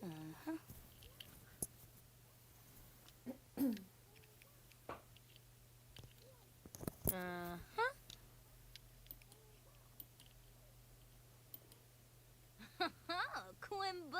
Uh-huh. Oh, Quimbo.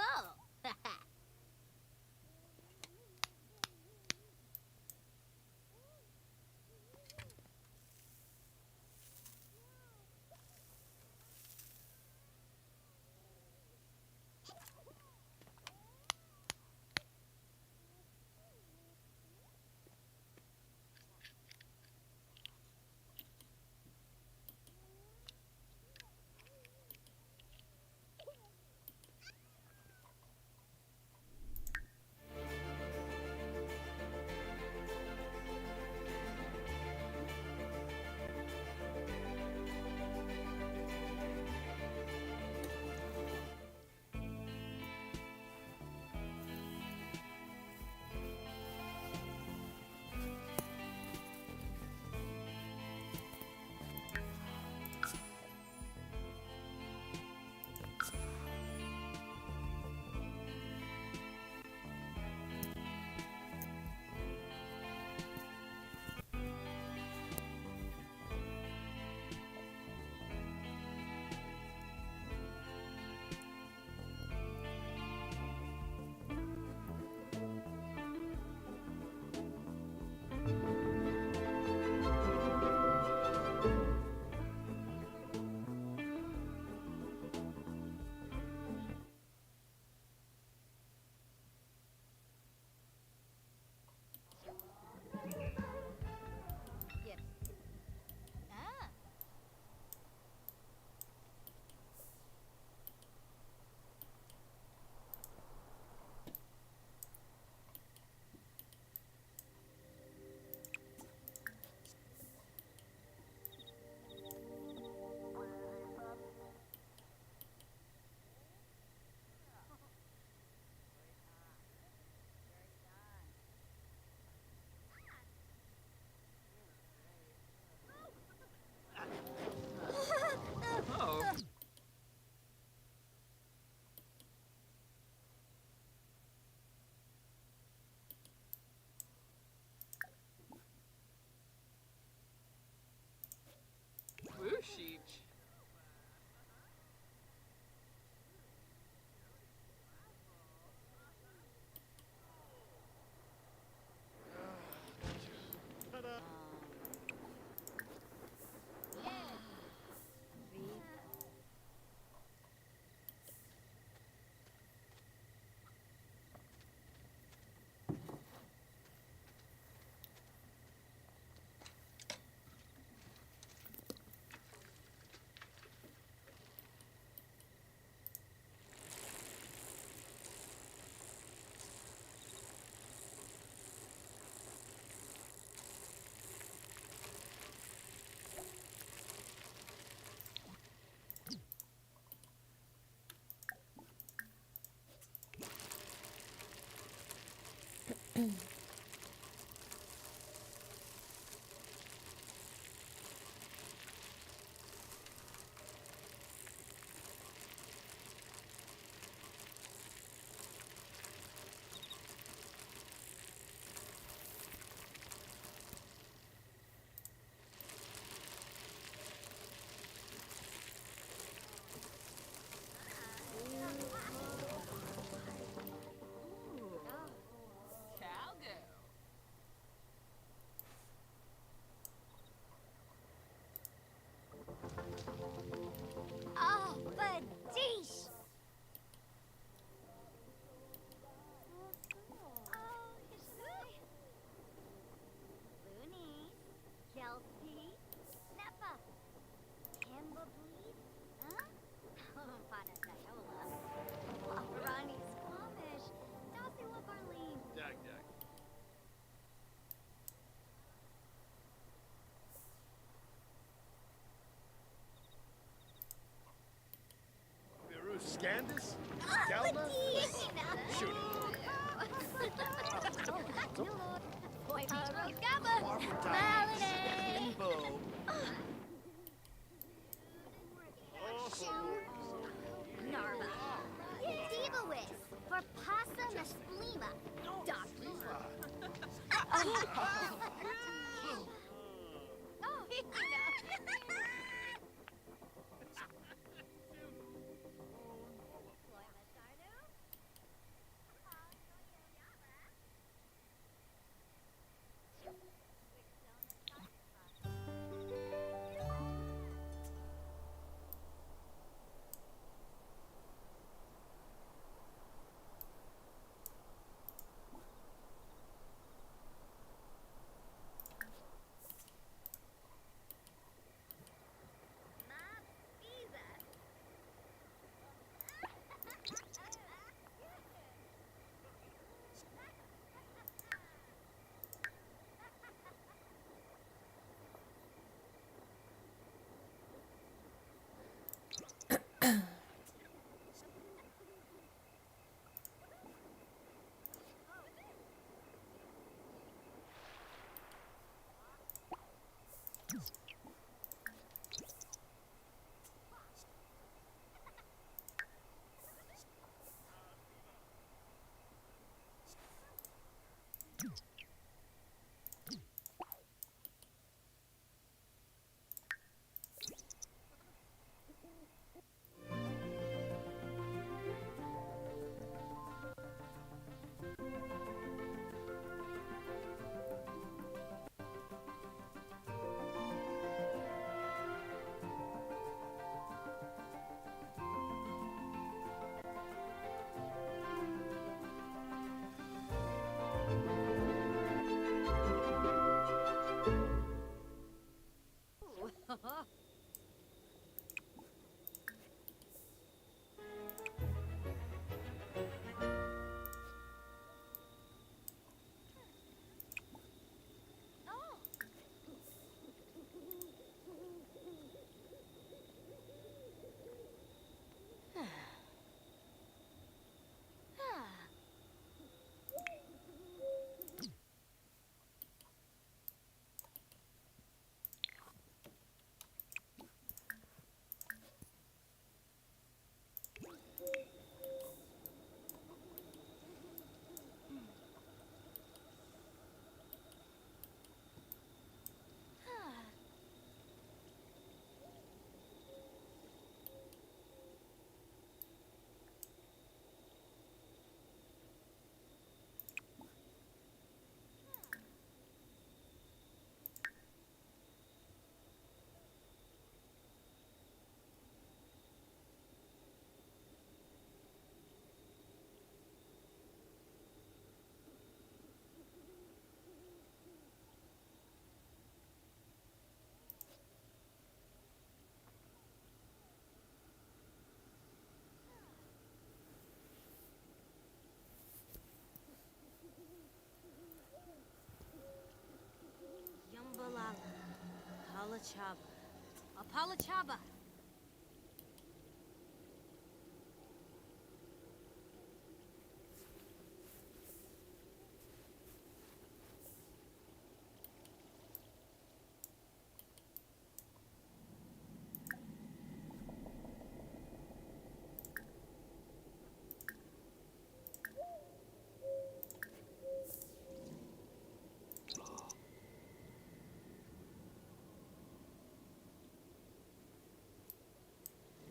Sheech. Oh, Badish! Looney, Kelsey, Snappa, Timba Bleed, huh? Panasayola, Ronnie Squamish, Dossie La Barleen. Dag, dag. Beru Scandus? Galna? Shoot it. Boy, Gabba, Holiday! Limbo. Narva. Divawis for Pasa Nasplima. Doctor. Apalachaba. Apalachaba.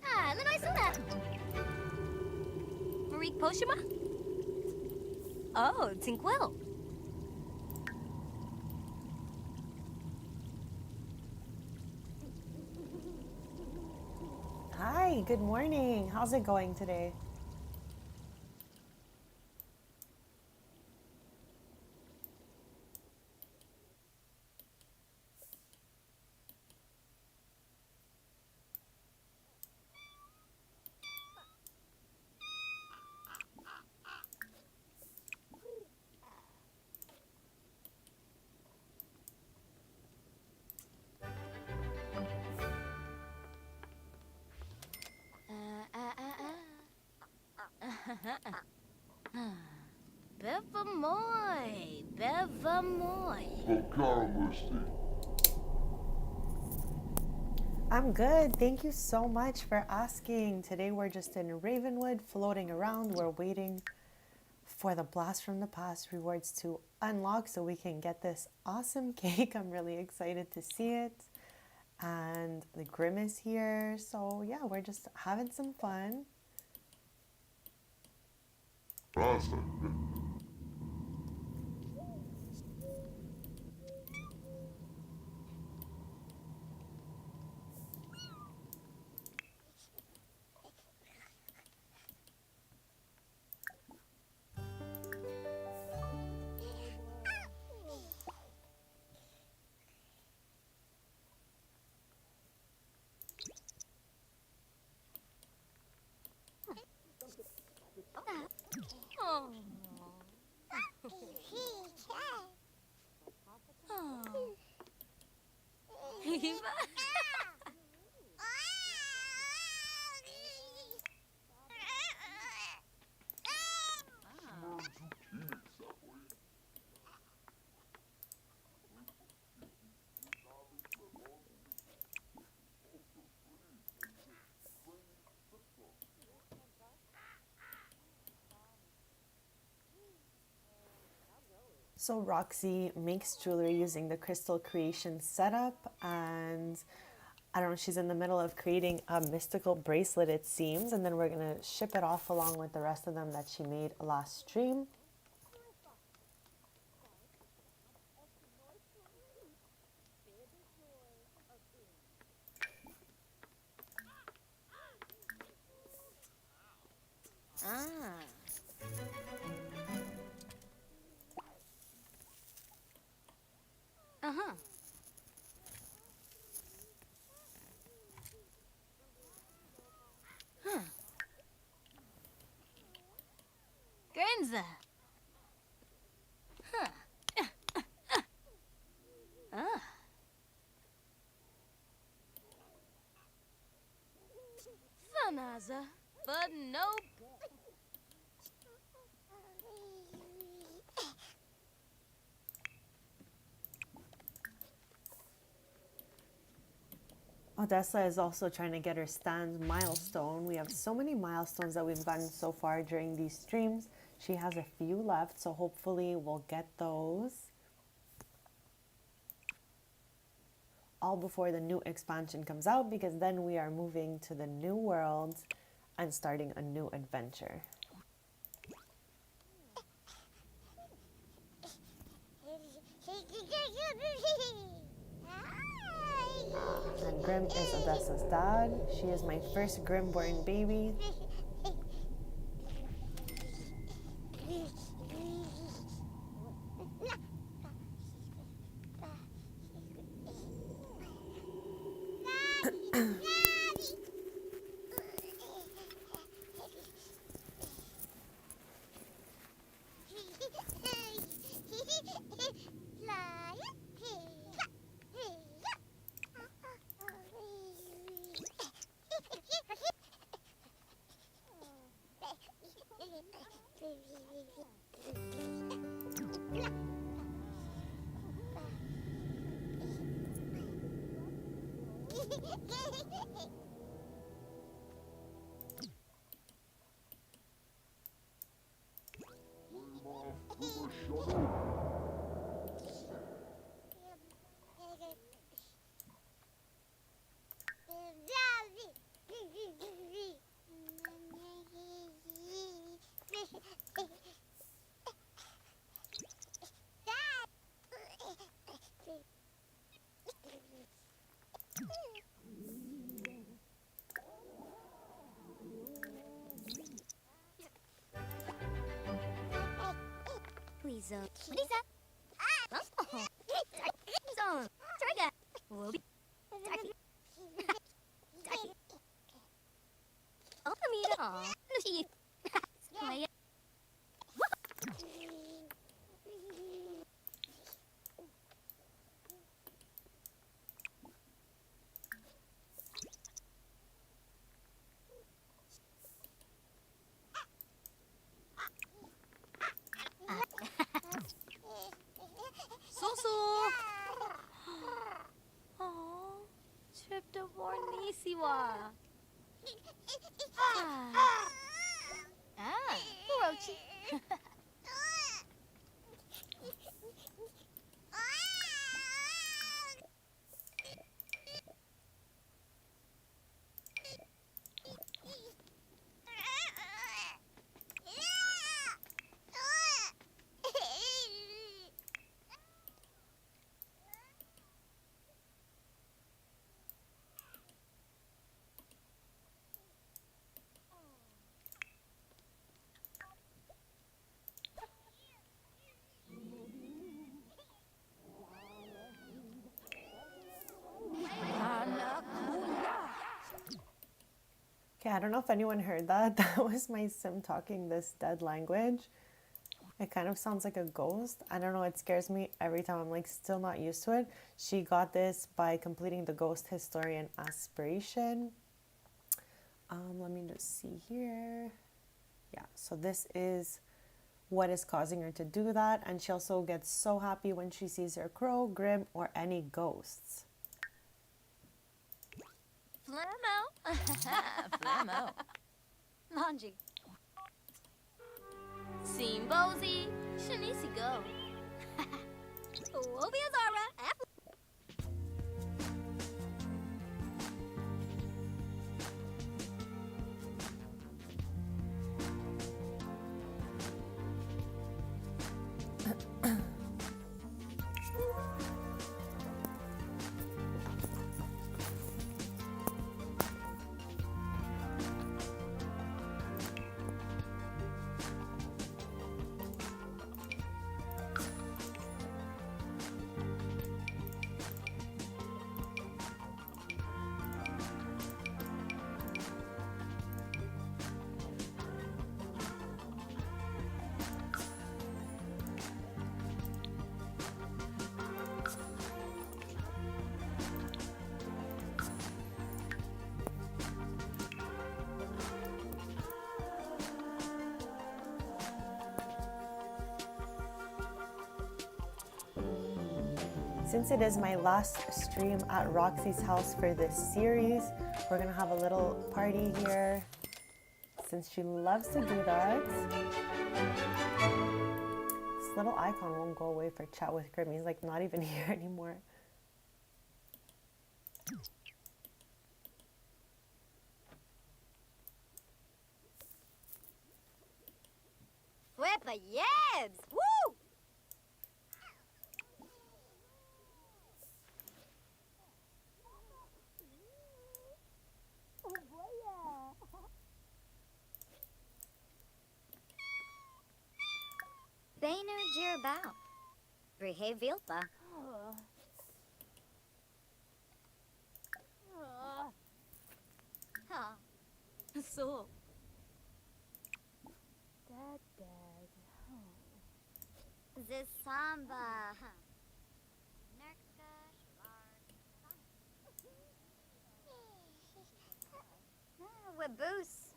Ah, Linoy Suna. Marik Poshima? Oh, Tinkwil. Hi, good morning. How's it going today? Bevamoy. Bevamoy. I'm good. Thank you so much for asking. Today we're just in Ravenwood floating around. We're waiting for the Blast from the Past rewards to unlock so we can get this awesome cake. I'm really excited to see it. And the Grim is here. So yeah, we're just having some fun. Oh. Oh. Eva? So Roxy makes jewelry using the Crystal Creation setup, and I don't know, she's in the middle of creating a mystical bracelet, it seems, and then we're going to ship it off along with the rest of them that she made last stream. Ah. Uh-huh. Huh. Grenza. Huh. Ah. Fanaza. But nope. Odessa is also trying to get her stand milestone. We have so many milestones that we've gotten so far during these streams. She has a few left, so hopefully we'll get those all before the new expansion comes out, because then we are moving to the new world and starting a new adventure. And Grim is Odessa's dad. She is my first Grim-born baby. Please, Lisa. Oh. So, Trigger. Whoopee. Ducky. Ducky. Oh, Amita. Aw. Lucy. Play it. Susu. Oh, tripped aboard Nisiwa. Rochi. Okay, I don't know if anyone heard that. That was my sim talking this dead language. It kind of sounds like a ghost. I don't know, it scares me every time. I'm like still not used to it. She got this by completing the Ghost Historian aspiration. Let me just see here. Yeah, so this is what is causing her to do that. And she also gets so happy when she sees her crow, Grim, or any ghosts. Flammo. Flammo. Manji. Simbozi. Shanisi go. Obiazara. Since it is my last stream at Roxy's house for this series, we're gonna have a little party here since she loves to do that. This little icon won't go away for chat with Grim. He's like not even here anymore. Whippa yabs. Woo! Benu Jirbao. Brihe Vilpa. Huh. So. Dad. Zisamba. Nerkash Waboose.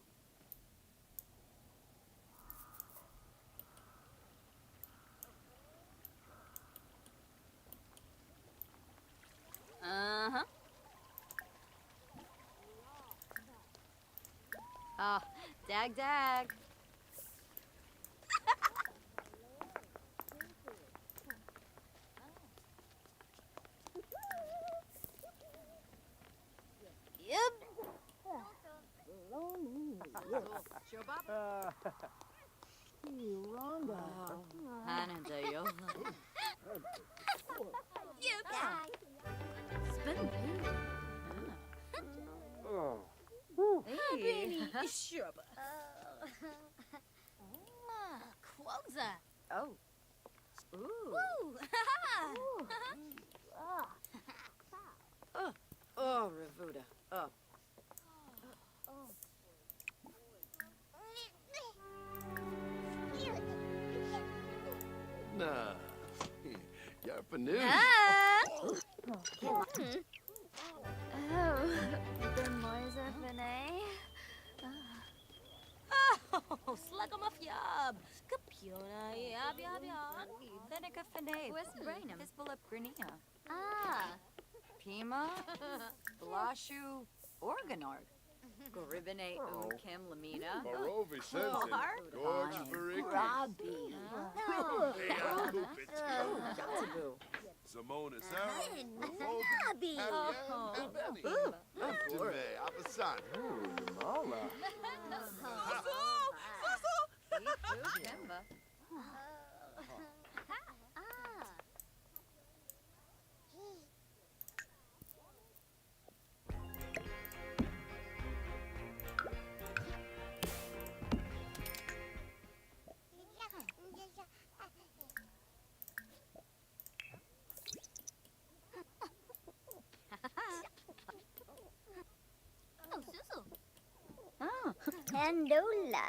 Uh-huh. Oh, dag dag. Yep. Hanadayo. Yep. Spin. Hey. Shuba. Quoza. Oh. Ooh. Oh, Ravuda. Oh. Nah. Yarpanu. Oh, the Moisa Fene. Oh, Slugamafiab. Capiona, yab yab yab. Venica Fene. West Brainham. Hispala Grania. Ah. Pima. Blashu. Organard. Goribine Kim Lamina. Maro Vicente. Gorge Bariki. Robbie. Jatabu. Simona Sarah. Bobby. Dime, Abasan. Mala. Pandola.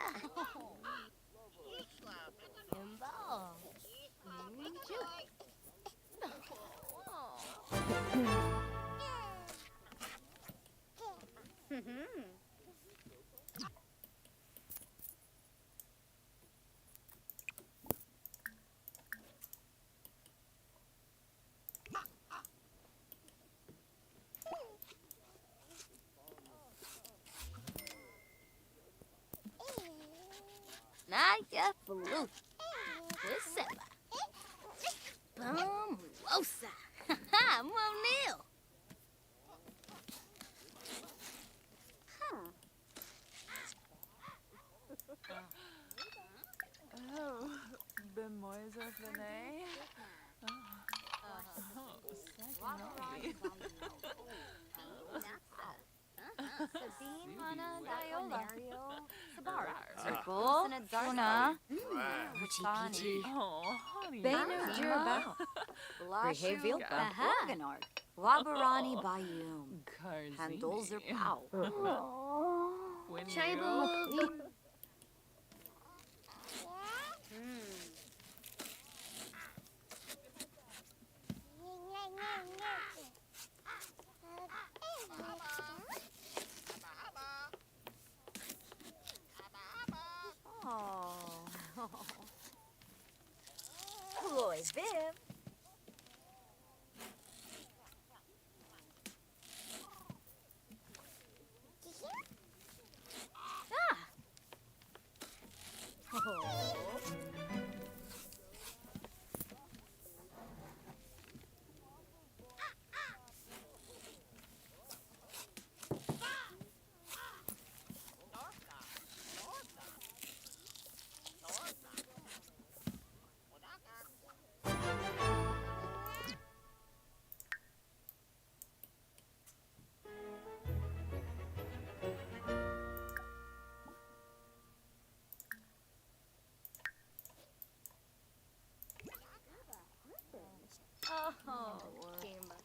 Naya Flu. Wisela. Boom. Wosa. Ha Monil. Oh, Bemoisa Fene. Sabine Hana Diola. Sabara. Circle. Tuna. Right. Oh, honey. Benu Jirba. Blashu. Vilka. Organard. Wabarani Bayum. Handolzer Karzini. Pow. Winnie. Chloe Viv. Oh, Kimba.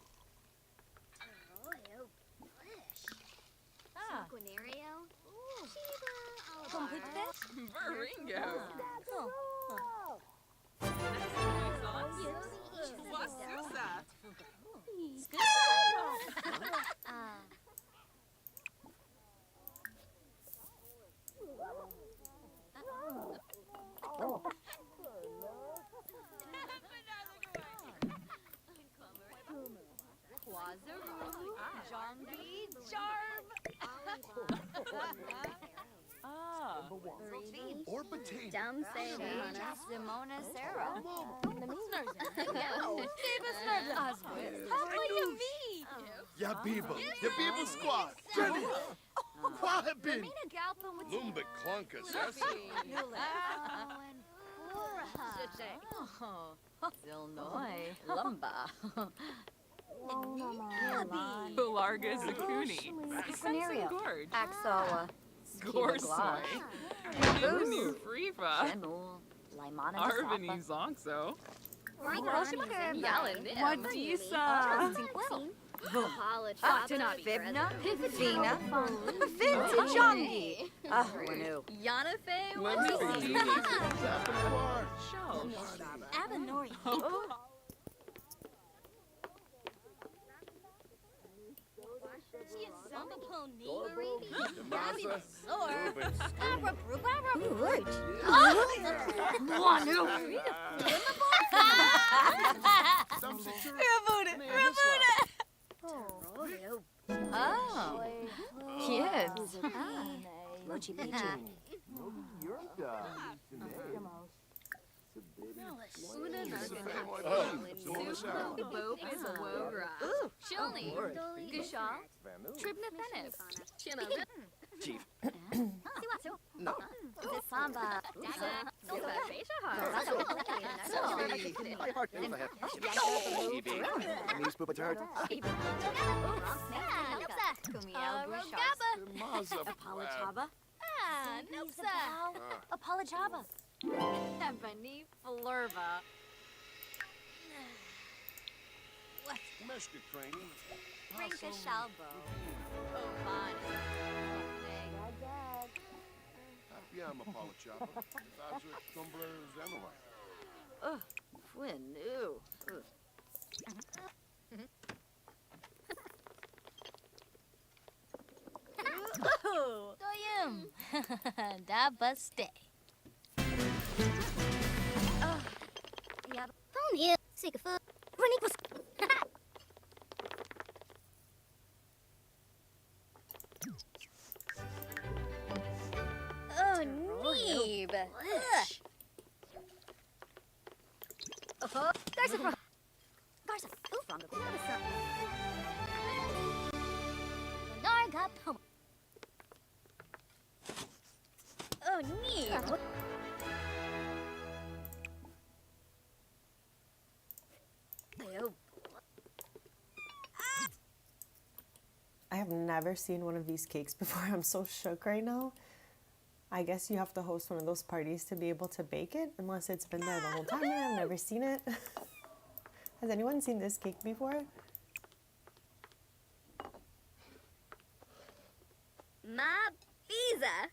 Sanguinario. Shiba. Complete Alabara. fish. Baringo. Wasusa. Quazaru. Jambi. Jarb. Or potato. Dumb say Simona Sarah. Ya people squad. Jenny. Quahibin. Lumba clunka sessi. Zilnoy. Lumba. Bularga Zakuni. Scenario. Gorge. Axoa. Gorsoy. New Friva. Genul. Laimana Arvini Zonkso. Yalan. Wadisa. Fibna. Fifina. Fintijongi. Ah, Wanu. Yanafe. Let me be. Avenori. Masa. Oh. Kids. Mochi Pichi. Shilny. Gushaw. Tribna Fenif. Chief. No. Samba. Apolachaba. Apolachaba. Ebony Flurva. Meshka training. Rinka Shalbo. Obani. Happy Apollo Chopper. Zazu Tumbler Zemala. Ugh. Fwin. Ew. Ugh. Doyum. Da buste. Tony, sick of running was. Oh, Neeb. Garza from. Garza. Ooh, from the Narga Pum. Oh, Neeb. I have never seen one of these cakes before. I'm so shook right now. I guess you have to host one of those parties to be able to bake it, unless it's been there the whole time and I've never seen it. Has anyone seen this cake before? Ma Biza.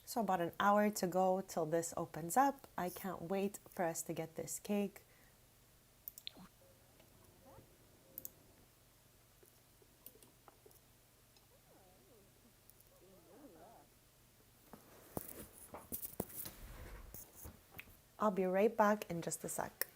So about an hour to go till this opens up. I can't wait for us to get this cake. I'll be right back in just a sec.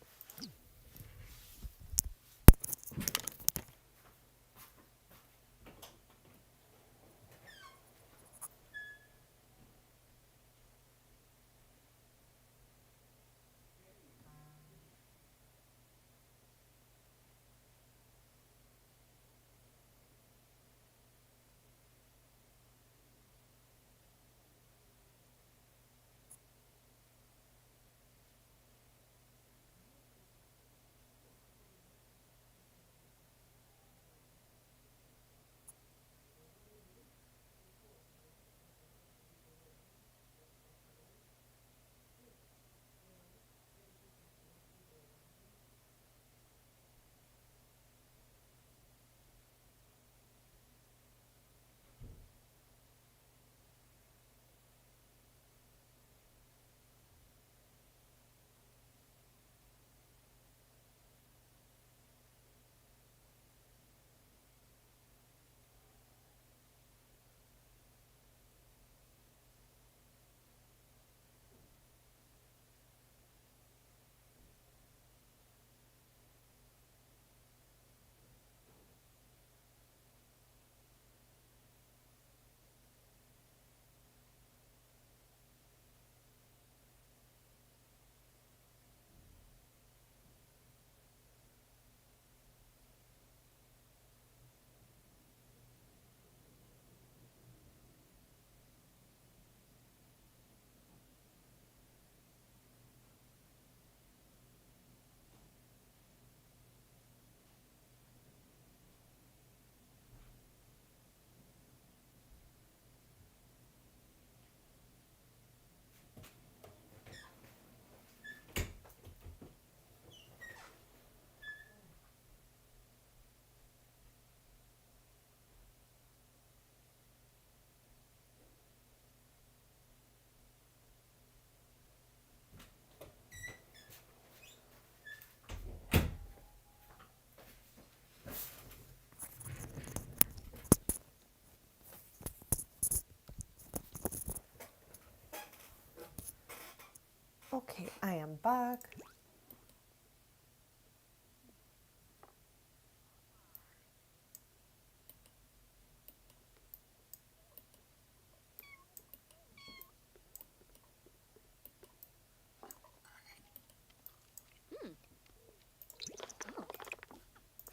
Okay, I am back.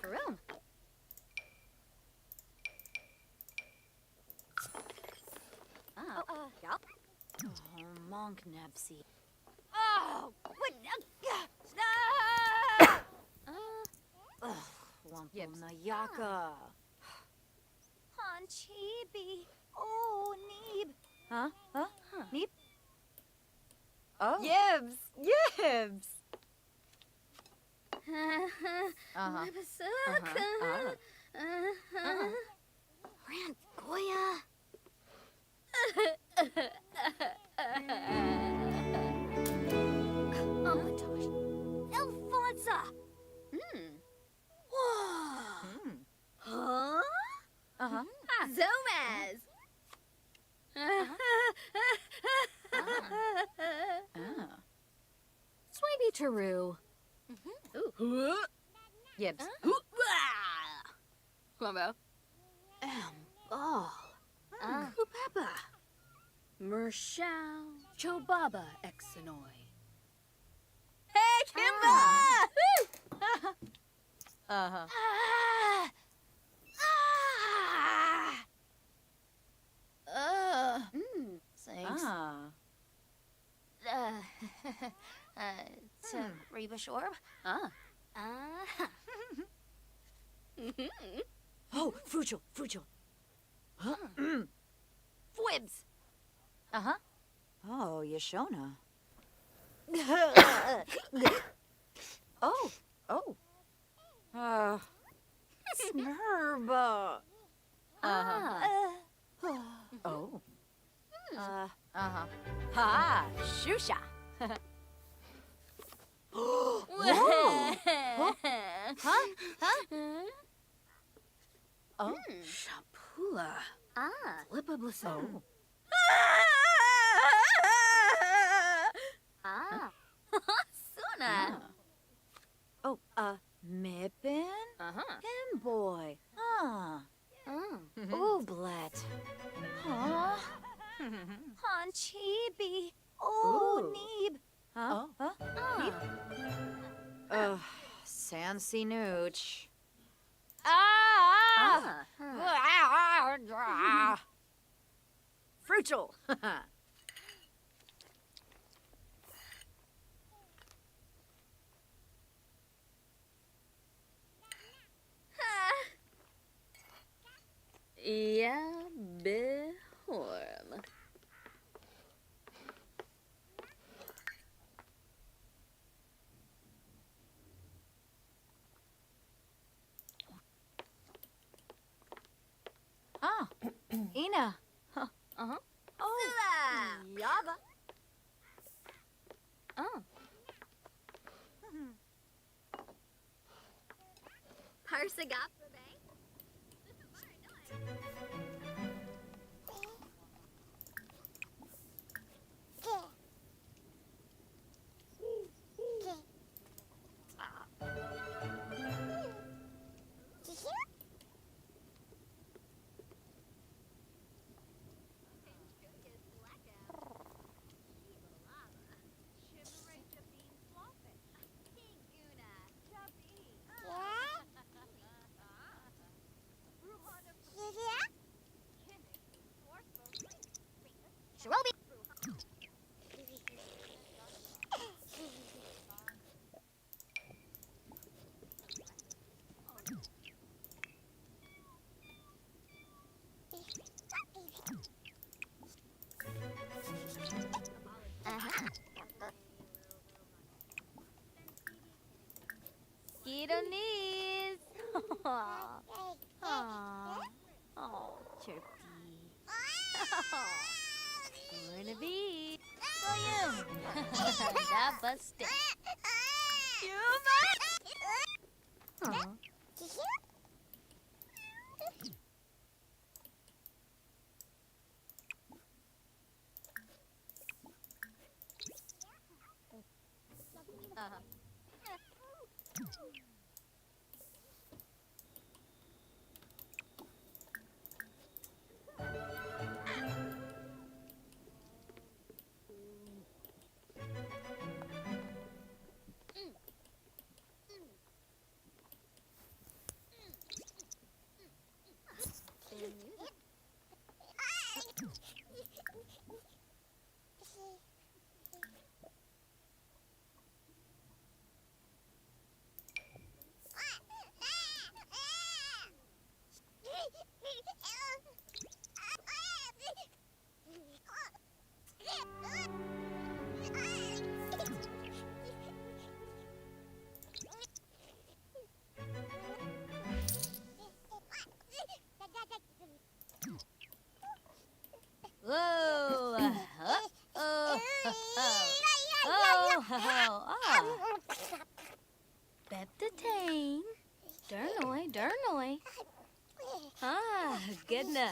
Room. Ah. Yup. Oh, Monk Nepsi. Oh! What? Wampuna Yaka. Hanchibi. Oh, Neeb. Huh? Huh? Neeb? Oh. Yibs! Yibs! Uh-huh. Rant Goya. Oh my gosh. Alfonsa! Whoa! Huh? Uh-huh. Zomaz. Swaybe Taru. Yibs. Plumbo. Ball. Kupapa. Mershal. Chobaba Exonoy. Hey, Kimba! Uh-huh. Thanks. To Reba Shorb. Oh, Fujil. Fwibs. Uh-huh. Oh, Yashona. Oh. Snurba. Oh. Ha, Shusha. Whoa. Huh? Oh. Shapula. Flipablism. Ah. Suna. Oh, Mippin? Him boy. Ooblet. Huh? Hanchibi. Oh, Neeb. Huh? Neeb? Sansi Nooch. Frugal. Ja, behorm. Ina. Oh, Yaba. Parsagap. Shirobi. Skeeto knees. Chirpy. Burnaby. William. That busted. Whoa! Oh! Oh! Beptatane. Dernoy. Ah, goodna.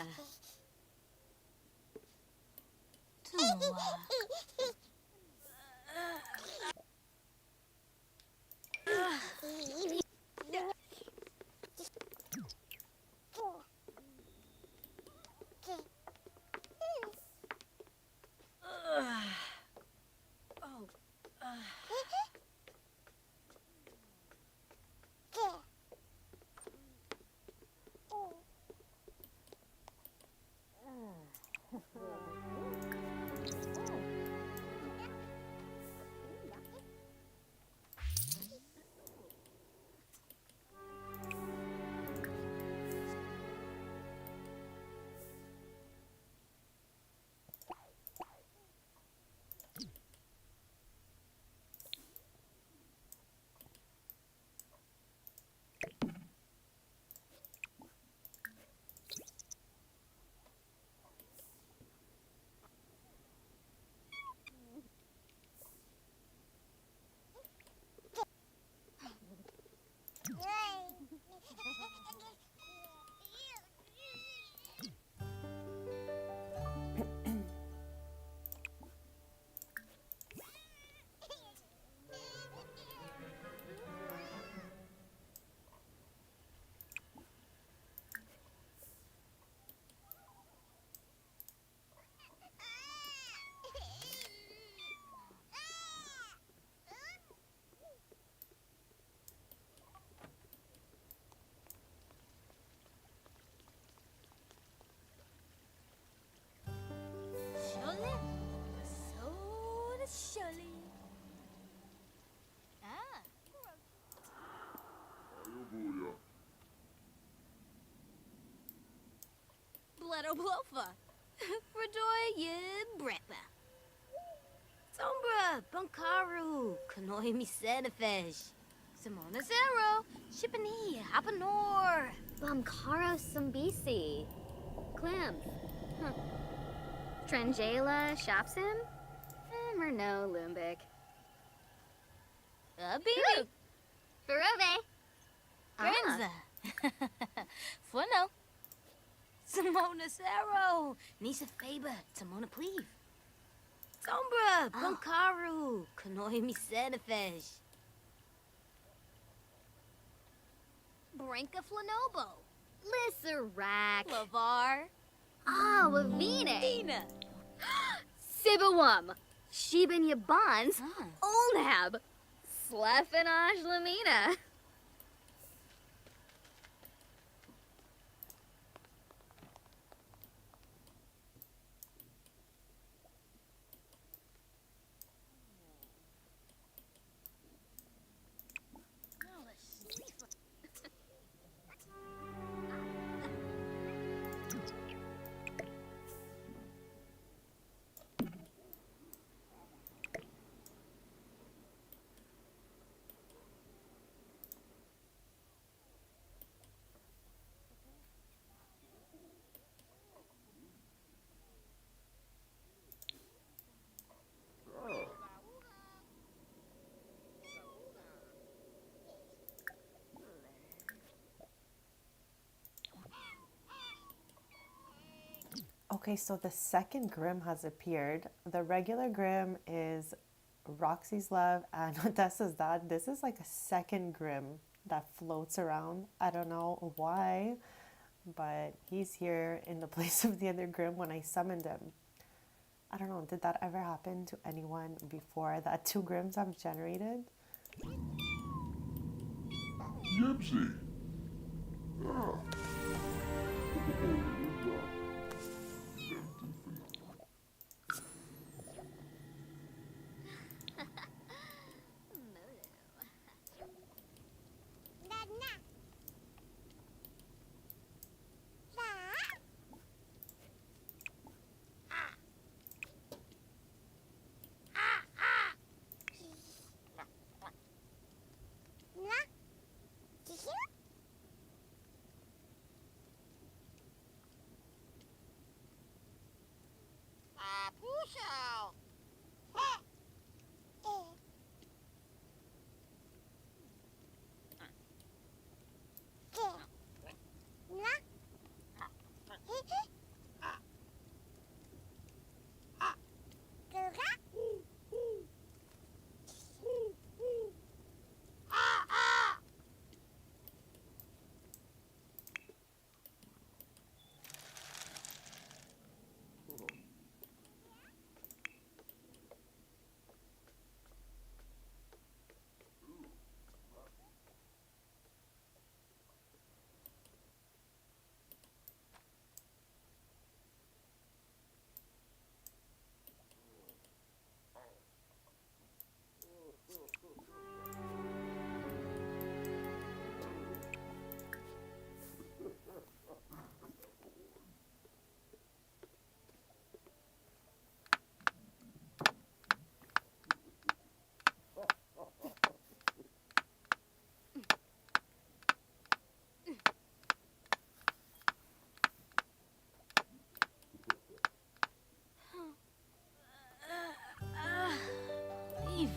Surely. Ah. Bledo blofa. Fredoy ye brepa. Sombra, Bunkaru, Kanoi mi Senefesh. Simona Zero, Shippani, Hapanor. Bumkaro Sumbisi. Clam. Trangela Shopsim. Merno Lumbik. Bibi. Barove. Grinza. Funo. Simona Zero. Nisa Faber, Simona Pleave. Sombra, Bunkaru, Kanoi mi Senefesh. Branka Flanobo. Lisserac. Lavar. Ah, Wavine. Dina. Sibawum. Sheben Yabans. Olnab. Slefinash Lamina. Okay, so the second Grim has appeared. The regular Grim is Roxy's Love and Odessa's Dad. This is like a second Grim that floats around. I don't know why, but he's here in the place of the other Grim when I summoned him. I don't know, did that ever happen to anyone before that 2 Grims have generated? Gypsy. Ah. Leave.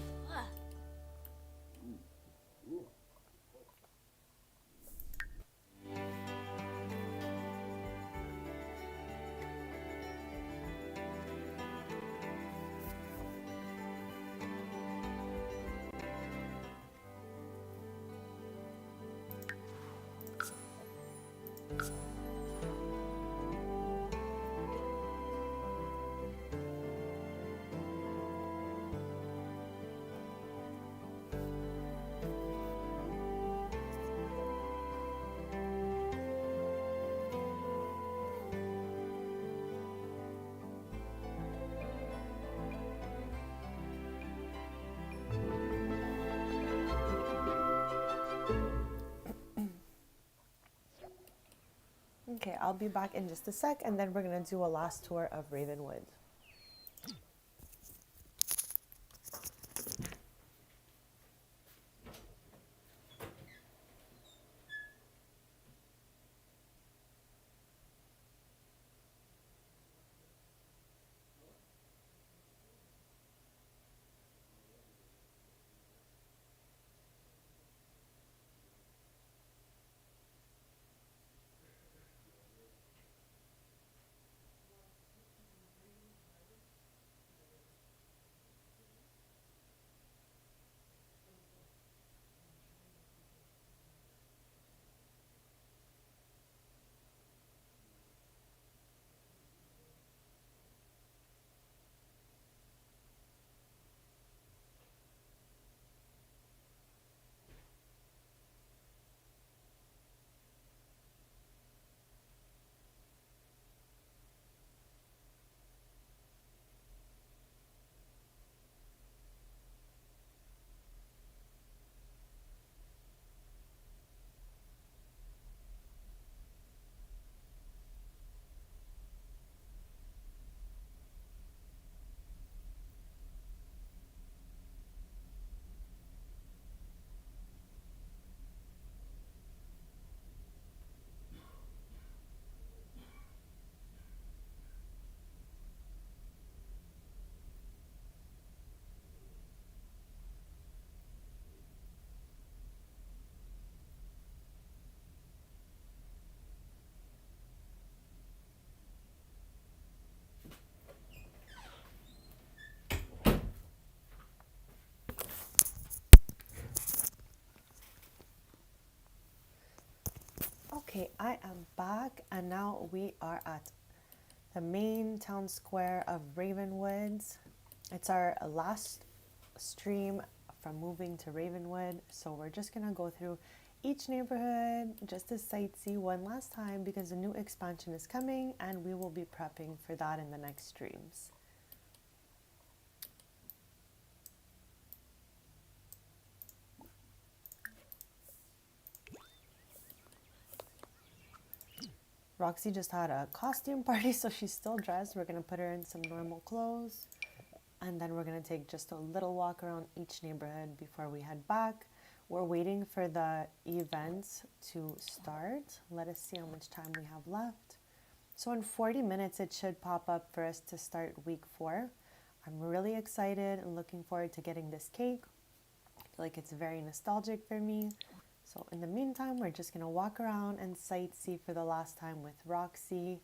Okay, I'll be back in just a sec, and then we're gonna do a last tour of Ravenwood. Okay, I am back, and now we are at the main town square of Ravenwood. It's our last stream from moving to Ravenwood, so we're just gonna go through each neighborhood just to sightsee one last time because the new expansion is coming and we will be prepping for that in the next streams. Roxy just had a costume party, so she's still dressed. We're gonna put her in some normal clothes, and then we're gonna take just a little walk around each neighborhood before we head back. We're waiting for the event to start. Let us see how much time we have left. So in 40 minutes, it should pop up for us to start week 4. I'm really excited and looking forward to getting this cake. I feel like it's very nostalgic for me. So in the meantime, we're just gonna walk around and sightsee for the last time with Roxy.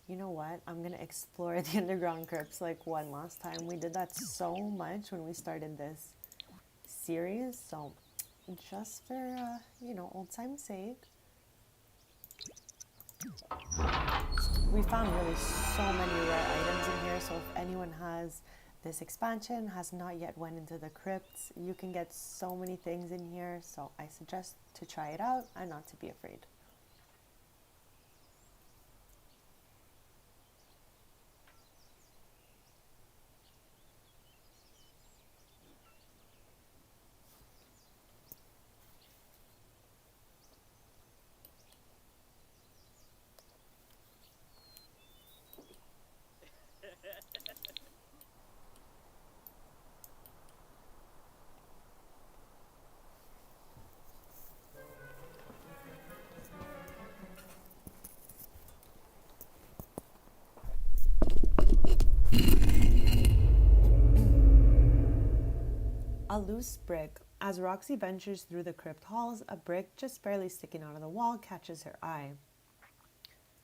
You know what? I'm gonna explore the underground crypts like one last time. We did that so much when we started this series, so just for, old time's sake. We found really so many rare items in here, so if anyone has this expansion, has not yet went into the crypts, you can get so many things in here, so I suggest to try it out and not to be afraid. A loose brick. As Roxy ventures through the crypt halls, a brick just barely sticking out of the wall catches her eye.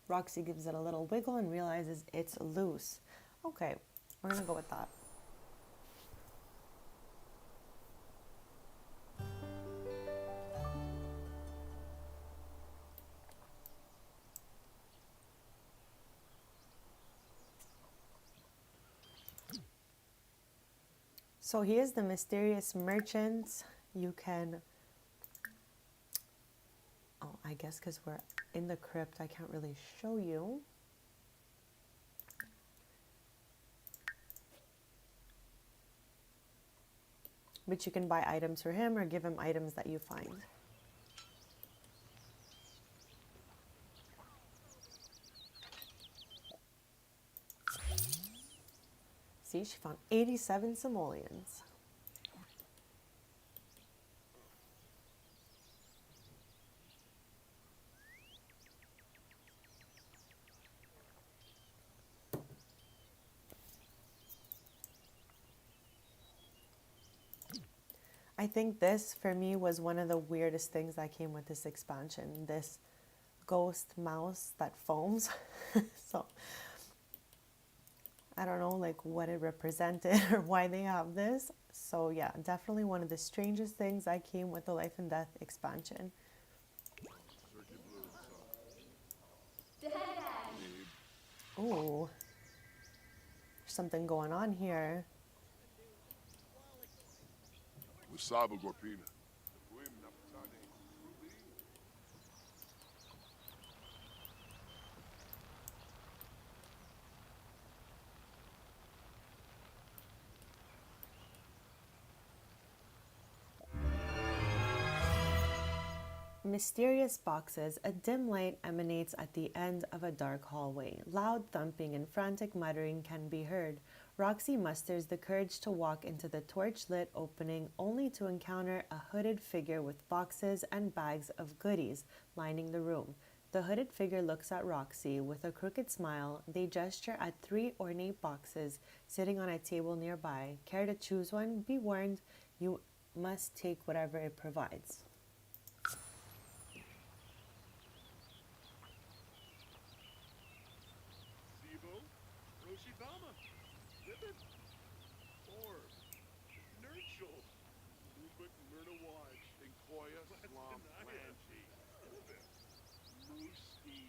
Roxy gives it a little wiggle and realizes it's loose. Okay, we're gonna go with that. So he is the mysterious merchant. You can, I guess because we're in the crypt, I can't really show you. But you can buy items for him or give him items that you find. See, she found 87 simoleons. I think this, for me, was one of the weirdest things that came with this expansion. This ghost mouse that foams. So I don't know like what it represented or why they have this. So yeah, definitely one of the strangest things that came with the Life and Death expansion. Ooh, there's something going on here. Wasabi Gorpina. Mysterious boxes, a dim light emanates at the end of a dark hallway. Loud thumping and frantic muttering can be heard. Roxy musters the courage to walk into the torch-lit opening only to encounter a hooded figure with boxes and bags of goodies lining the room. The hooded figure looks at Roxy with a crooked smile. They gesture at 3 ornate boxes sitting on a table nearby. Care to choose one? Be warned, you must take whatever it provides. Sibo, Roshidama, Ribbon, Orb, Nurchel, Lubik Murnawaj, Inkoya, Swamp, Lanchi, Mooski,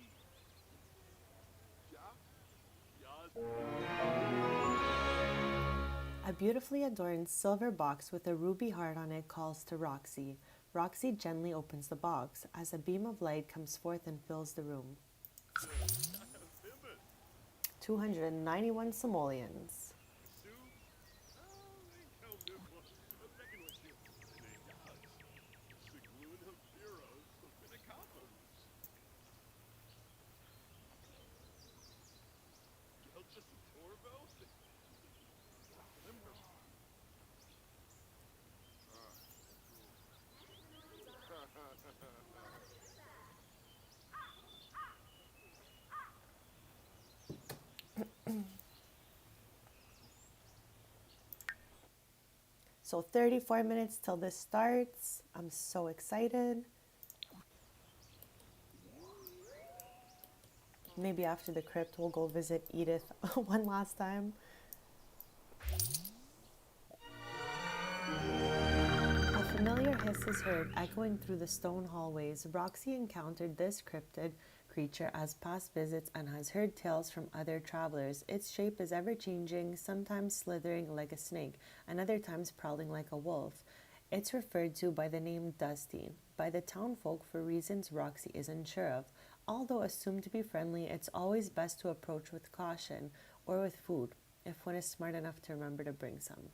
A beautifully adorned silver box with a ruby heart on it calls to Roxy. Roxy gently opens the box as a beam of light comes forth and fills the room. 291 simoleons. So 34 minutes till this starts. I'm so excited. Maybe after the crypt we'll go visit Edith one last time. A familiar hiss is heard echoing through the stone hallways. Roxy encountered this cryptid creature as past visits and has heard tales from other travelers. Its shape is ever changing, sometimes slithering like a snake, and other times prowling like a wolf. It's referred to by the name Dusty by the townfolk for reasons Roxy isn't sure of. Although assumed to be friendly, it's always best to approach with caution or with food, if one is smart enough to remember to bring some.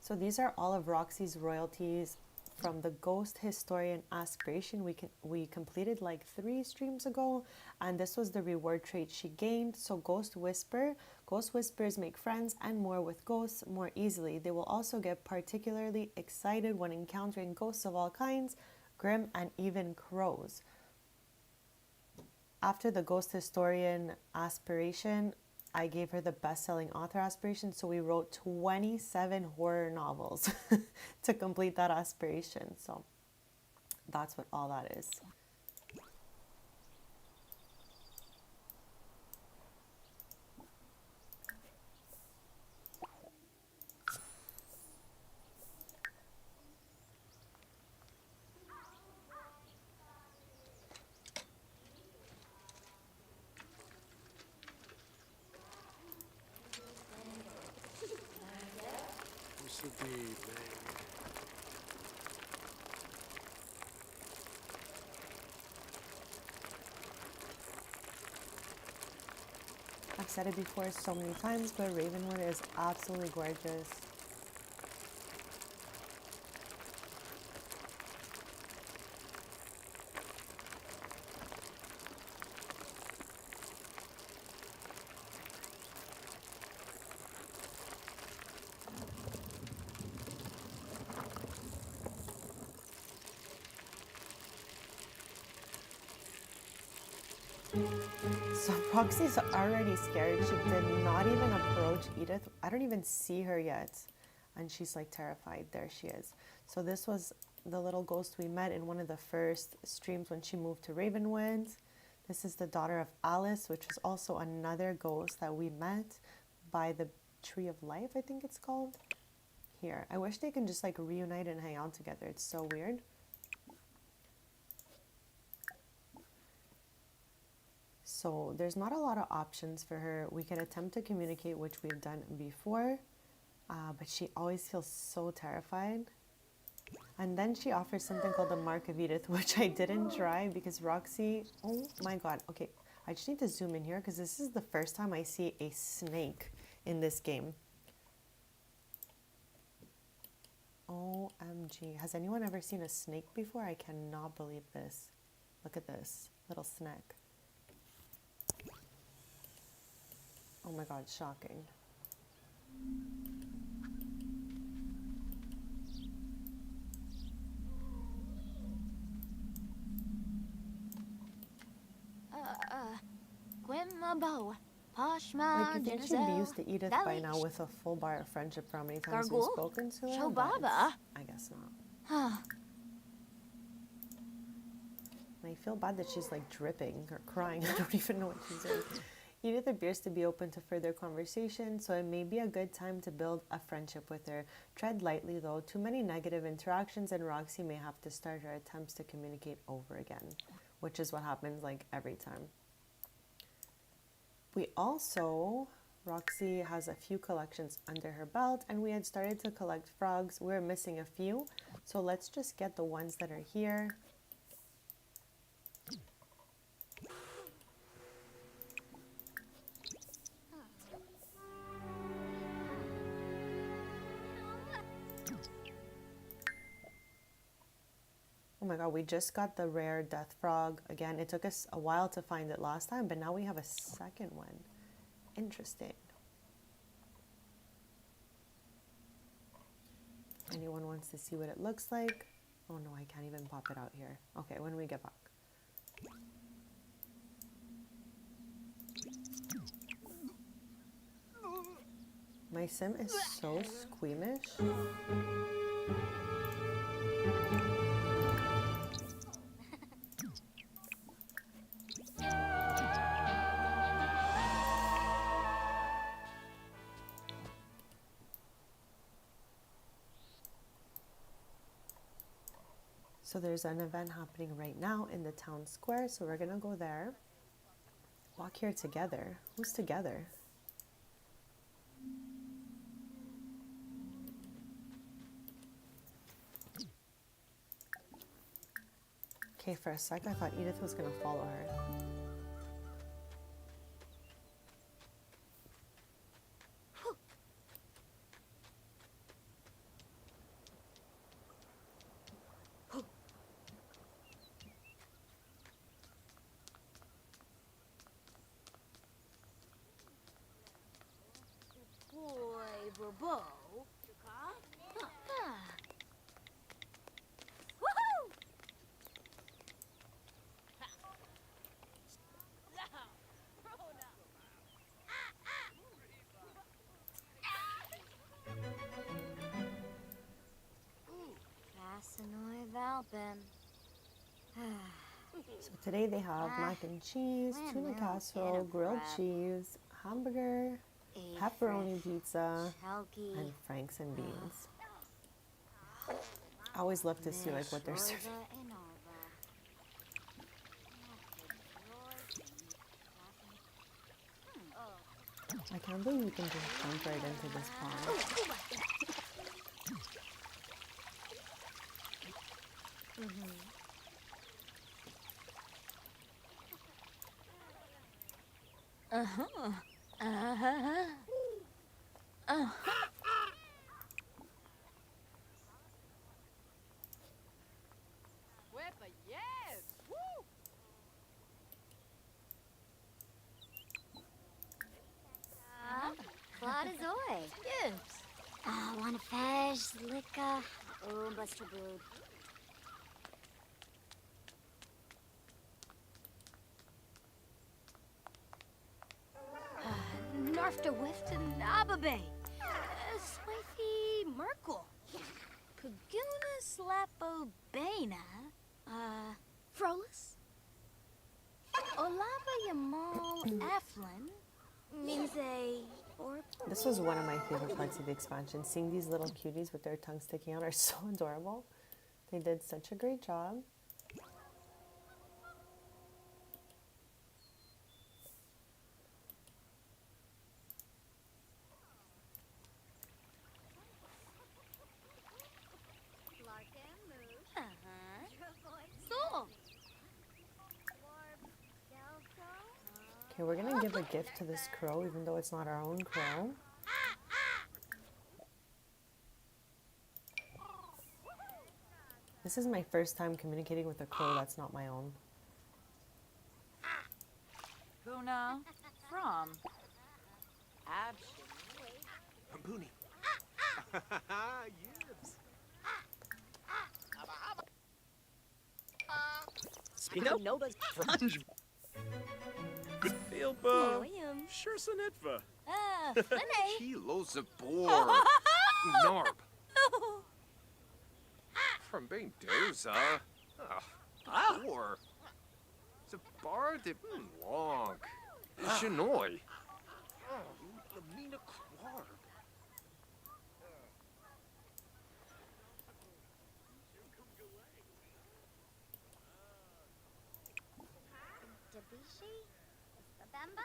So these are all of Roxy's royalties from the Ghost Historian Aspiration we completed like 3 streams ago, and this was the reward trait she gained. So Ghost Whispers make friends and more with ghosts more easily. They will also get particularly excited when encountering ghosts of all kinds, grim and even crows. After the Ghost Historian Aspiration, I gave her the best-selling author aspiration, so we wrote 27 horror novels to complete that aspiration. So that's what all that is. I've said it before so many times, but Ravenwood is absolutely gorgeous. So Roxy's already scared. She did not even approach Edith. I don't even see her yet. And she's like terrified. There she is. So this was the little ghost we met in one of the first streams when she moved to Ravenwood. This is the daughter of Alice, which is also another ghost that we met by the Tree of Life, I think it's called. Here. I wish they can just like reunite and hang out together. It's so weird. So there's not a lot of options for her. We can attempt to communicate, which we've done before, but she always feels so terrified. And then she offers something called the Mark of Edith, which I didn't try because Roxy, oh my god. Okay, I just need to zoom in here because this is the first time I see a snake in this game. OMG. Has anyone ever seen a snake before? I cannot believe this. Look at this little snack. Oh my god, shocking. Gwimabo. Poshma. Like, you think she'd be used to Edith by now with a full bar of friendship for how many times we've Gargoyle? spoken to her? Shobaba? But I guess not. And I feel bad that she's like dripping or crying. I don't even know what she's doing. Edith appears to be open to further conversation, so it may be a good time to build a friendship with her. Tread lightly though, too many negative interactions and Roxy may have to start her attempts to communicate over again, which is what happens like every time. We also, Roxy has a few collections under her belt and we had started to collect frogs. We're missing a few, so let's just get the ones that are here. Oh my god, we just got the rare death frog. Again, it took us a while to find it last time, but now we have a second one. Interesting. Anyone wants to see what it looks like? Oh no, I can't even pop it out here. Okay, when we get back. My sim is so squeamish. So there's an event happening right now in the town square, so we're gonna go there. Walk here together. Who's together? Okay, for a sec I thought Edith was gonna follow her. Boy, Casanoi Valpin. So today they have mac and cheese, tuna casserole, grilled cheese, hamburger, pepperoni pizza, and franks and beans. I always love to see like what they're serving. I can't believe you can just jump right into this pond. Whippa, yes! Woo! Claudazoy. Yes. Wanna fish, licka. Oh, Buster Brood. Narfta Wifta Nababe. Swifty Merkel. Paguna Slapo Bana. Frolus. Olava Yamal Eflin. Mise or This was one of my favorite parts of the expansion. Seeing these little cuties with their tongues sticking out are so adorable. They did such a great job. Soul. Okay, we're gonna give a gift to this crow, even though it's not our own crow. This is my first time communicating with a crow that's not my own. Buna. From. Abshin. Booney. Yibs. Spino Nova's Franj. Filpa. William. Sure Sanitva. Funny. Kilos of boar. Narb. From being doza. Boar. It's a bar de long. Chinoy. Lamina Quarb. Dabishi? Babamba?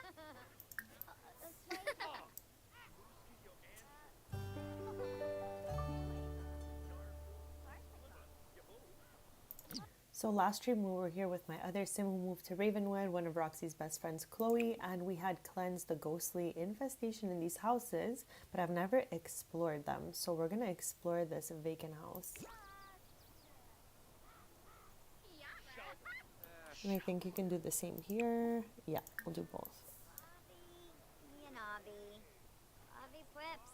So last stream we were here with my other sim who moved to Ravenwood, one of Roxy's best friends, Chloe, and we had cleansed the ghostly infestation in these houses, but I've never explored them. So we're gonna explore this vacant house. And I think you can do the same here. Yeah, we'll do both. Avi Preps.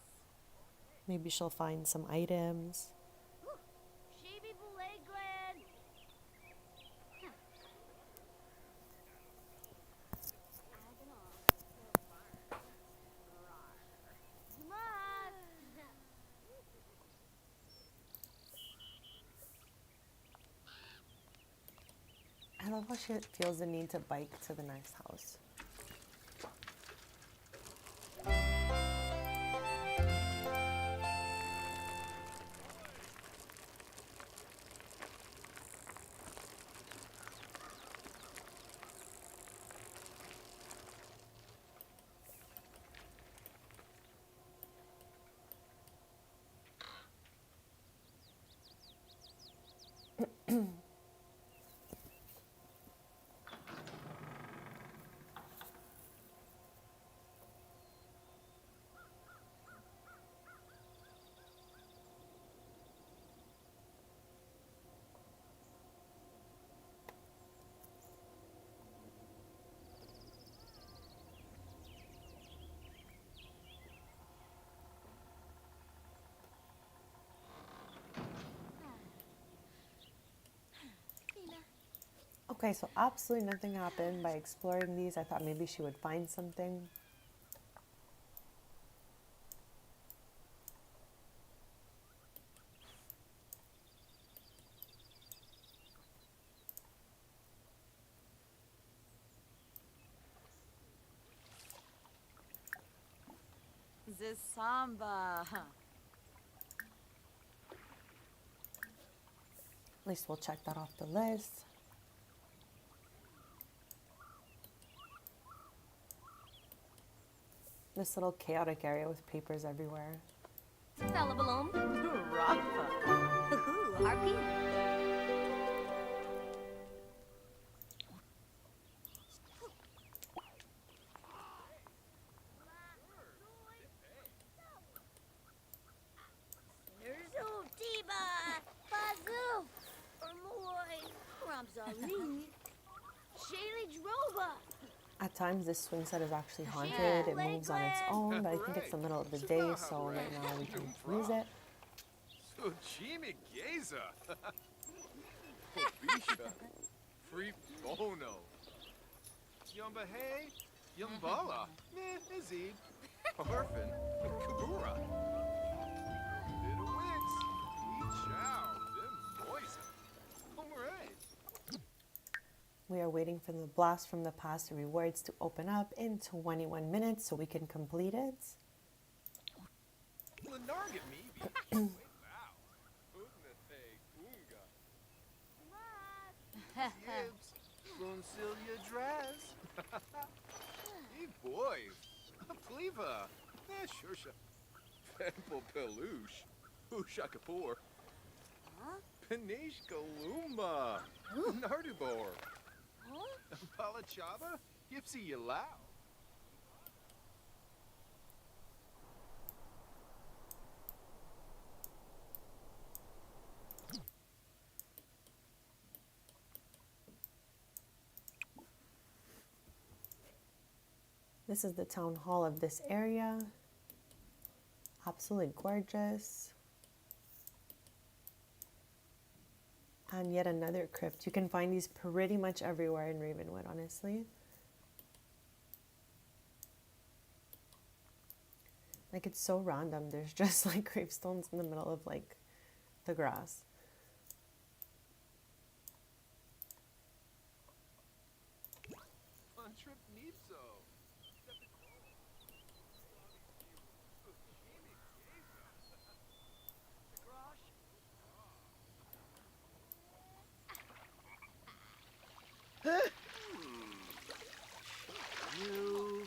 Maybe she'll find some items. Shibi Bulegland. I love how she feels the need to bike to the next house. Okay, so absolutely nothing happened by exploring these. I thought maybe she would find something. Zisamba. At least we'll check that off the list. This little chaotic area with papers everywhere. Salabalom. Rafa. Hoo-hoo, harpy. Nerzo Tiba. Bazoo. Ermoy. Ramzali. Shaylee Droba. At times, this swing set is actually haunted. It moves on its own, but I think it's the middle of the day, so right now we can use it. So Jimmy Geza. Bisha. Free Bono. Yumba Hey. Yumbala. Izzy. Orphan. Kabura. Little Wix. Chow. Them boys. Alright. We are waiting for the blast from the past rewards to open up in 21 minutes so we can complete it. Lenarget maybe. Wow. Gibbs, Floncilia Draz. Hey boys, Pleva, Shursha, Pemple Peluche, Usha Kapoor, Panish Galuma, Nardubor, Palachava, Gipsy Yalau. This is the town hall of this area. Absolutely gorgeous. And yet another crypt. You can find these pretty much everywhere in Ravenwood, honestly. Like, it's so random. There's just like gravestones in the middle of like the grass. On trip needs so. You.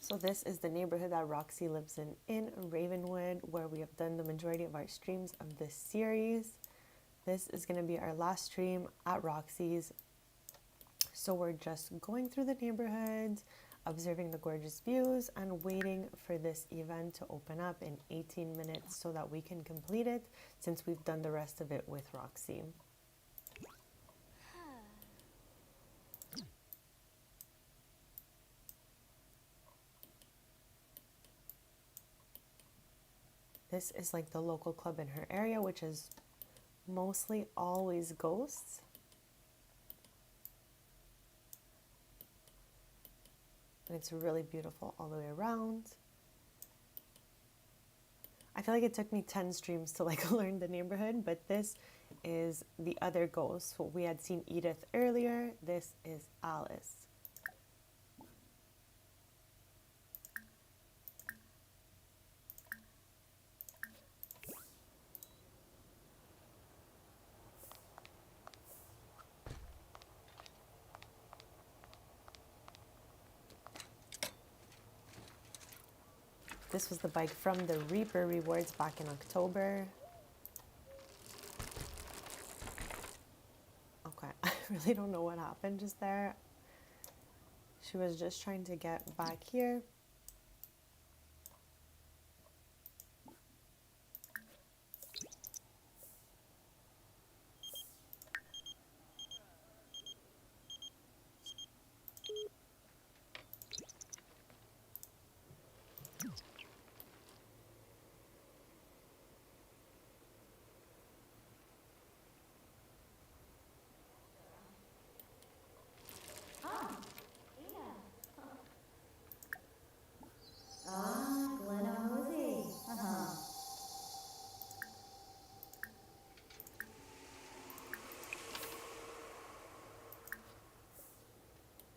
So this is the neighborhood that Roxy lives in Ravenwood, where we have done the majority of our streams of this series. This is going to be our last stream at Roxy's. So we're just going through the neighborhood, observing the gorgeous views, and waiting for this event to open up in 18 minutes so that we can complete it, since we've done the rest of it with Roxy. This is like the local club in her area, which is mostly always ghosts. And it's really beautiful all the way around. I feel like it took me 10 streams to like learn the neighborhood, but this is the other ghost. So we had seen Edith earlier. This is Alice. This was the bike from the Reaper rewards back in October. Okay, I really don't know what happened just there. She was just trying to get back here.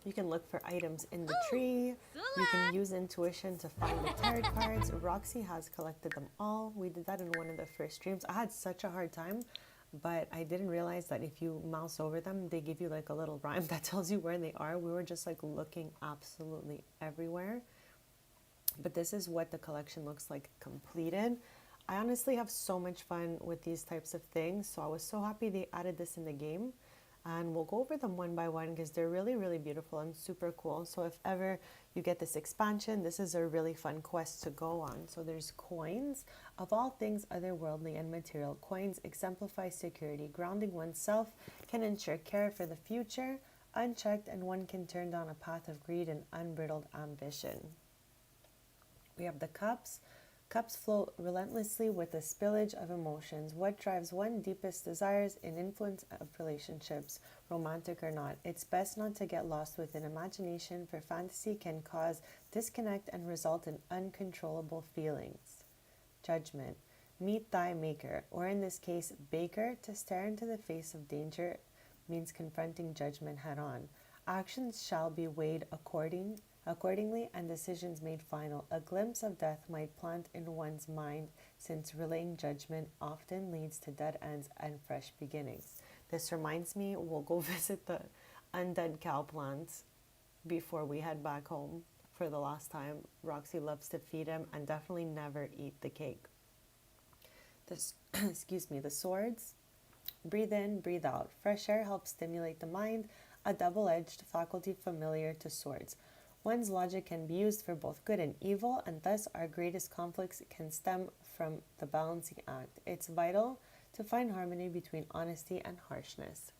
You can look for items in the tree. You can use intuition to find the tarot cards. Roxy has collected them all. We did that in one of the first streams. I had such a hard time, but I didn't realize that if you mouse over them, they give you like a little rhyme that tells you where they are. We were just like looking absolutely everywhere. But this is what the collection looks like completed. I honestly have so much fun with these types of things, so I was so happy they added this in the game. And we'll go over them one by one because they're really, really beautiful and super cool. So if ever you get this expansion, this is a really fun quest to go on. So there's coins. Of all things otherworldly and material, coins exemplify security. Grounding oneself can ensure care for the future. Unchecked, and one can turn down a path of greed and unbridled ambition. We have the cups. Cups flow relentlessly with a spillage of emotions. What drives one's deepest desires in influence of relationships, romantic or not? It's best not to get lost within imagination, for fantasy can cause disconnect and result in uncontrollable feelings. Judgment. Meet thy maker, or in this case, baker. To stare into the face of danger means confronting judgment head on. Actions shall be weighed accordingly and decisions made final. A glimpse of death might plant in one's mind, since relaying judgment often leads to dead ends and fresh beginnings. This reminds me, we'll go visit the undead cow plants before we head back home for the last time. Roxy loves to feed him, and definitely never eat the cake. The swords. Breathe in, breathe out. Fresh air helps stimulate the mind, a double-edged faculty familiar to swords. One's logic can be used for both good and evil, and thus our greatest conflicts can stem from the balancing act. It's vital to find harmony between honesty and harshness.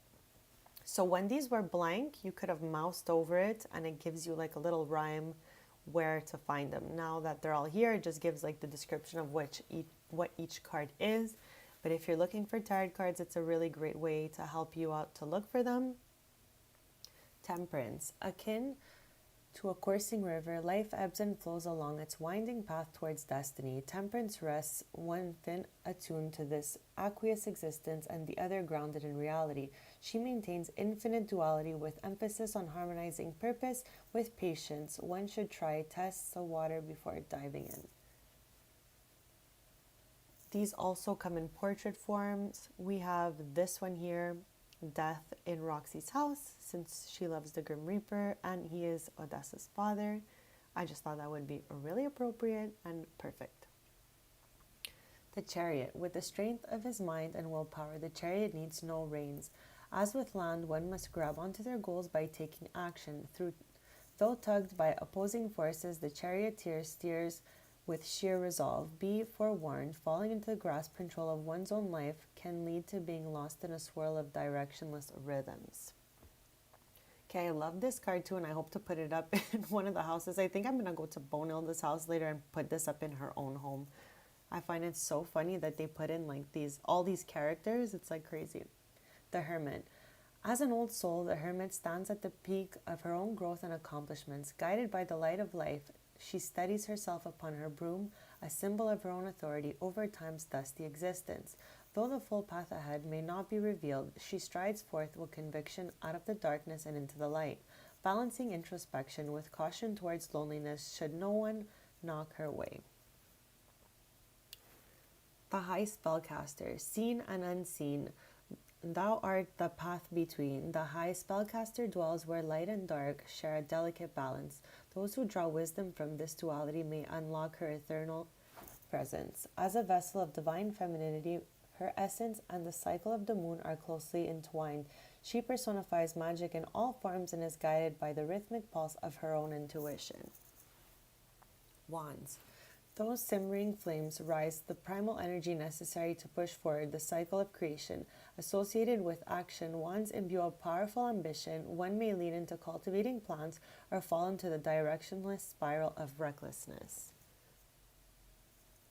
So when these were blank, you could have moused over it, and it gives you like a little rhyme where to find them. Now that they're all here, it just gives like the description of what each card is. But if you're looking for tarot cards, it's a really great way to help you out to look for them. Temperance. Akin to a coursing river, life ebbs and flows along its winding path towards destiny. Temperance rests one fin attuned to this aqueous existence and the other grounded in reality. She maintains infinite duality with emphasis on harmonizing purpose with patience. One should try test the water before diving in. These also come in portrait forms. We have this one here, Death in Roxy's house, since she loves the Grim Reaper and he is Odessa's father. I just thought that would be really appropriate and perfect. The Chariot. With the strength of his mind and willpower, the chariot needs no reins. As with land, one must grab onto their goals by taking action. Though tugged by opposing forces, the charioteer steers with sheer resolve. Be forewarned, falling into the grasp control of one's own life can lead to being lost in a swirl of directionless rhythms. Okay, I love this card too, and I hope to put it up in one of the houses. I think I'm going to go to Bonilda's house later and put this up in her own home. I find it so funny that they put in like all these characters. It's like crazy. The Hermit. As an old soul, the hermit stands at the peak of her own growth and accomplishments. Guided by the light of life, she steadies herself upon her broom, a symbol of her own authority over time's dusty existence. Though the full path ahead may not be revealed, she strides forth with conviction out of the darkness and into the light, balancing introspection with caution towards loneliness should no one knock her way. The High Spellcaster. Seen and unseen, thou art the path between. The high spellcaster dwells where light and dark share a delicate balance. Those who draw wisdom from this duality may unlock her eternal presence. As a vessel of divine femininity, her essence and the cycle of the moon are closely entwined. She personifies magic in all forms and is guided by the rhythmic pulse of her own intuition. Wands. Those simmering flames rise the primal energy necessary to push forward the cycle of creation. Associated with action, wands imbue a powerful ambition. One may lead into cultivating plants or fall into the directionless spiral of recklessness.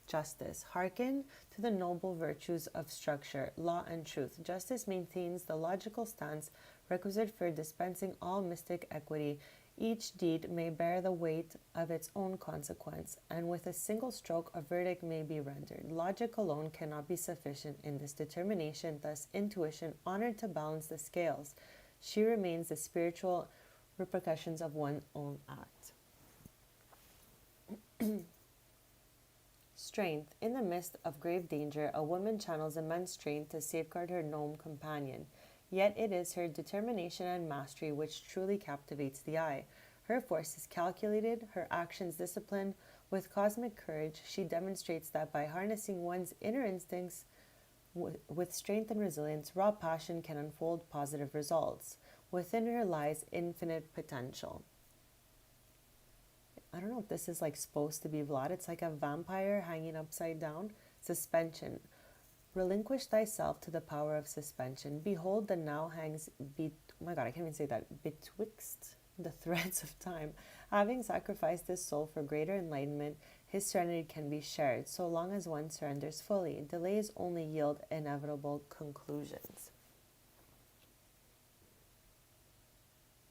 Justice. Hearken to the noble virtues of structure, law, and truth. Justice maintains the logical stance requisite for dispensing all mystic equity. Each deed may bear the weight of its own consequence, and with a single stroke a verdict may be rendered. Logic alone cannot be sufficient in this determination, thus intuition honored to balance the scales. She remains the spiritual repercussions of one's own act. Strength. In the midst of grave danger, a woman channels immense strength to safeguard her gnome companion. Yet it is her determination and mastery which truly captivates the eye. Her force is calculated, her actions disciplined. With cosmic courage, she demonstrates that by harnessing one's inner instincts with strength and resilience, raw passion can unfold positive results. Within her lies infinite potential. I don't know if this is like supposed to be Vlad. It's like a vampire hanging upside down. Suspension. Relinquish thyself to the power of suspension. Behold, the now hangs oh my god, I can't even say that. Betwixt the threads of time. Having sacrificed his soul for greater enlightenment, His serenity can be shared so long as one surrenders fully. Delays only yield inevitable conclusions.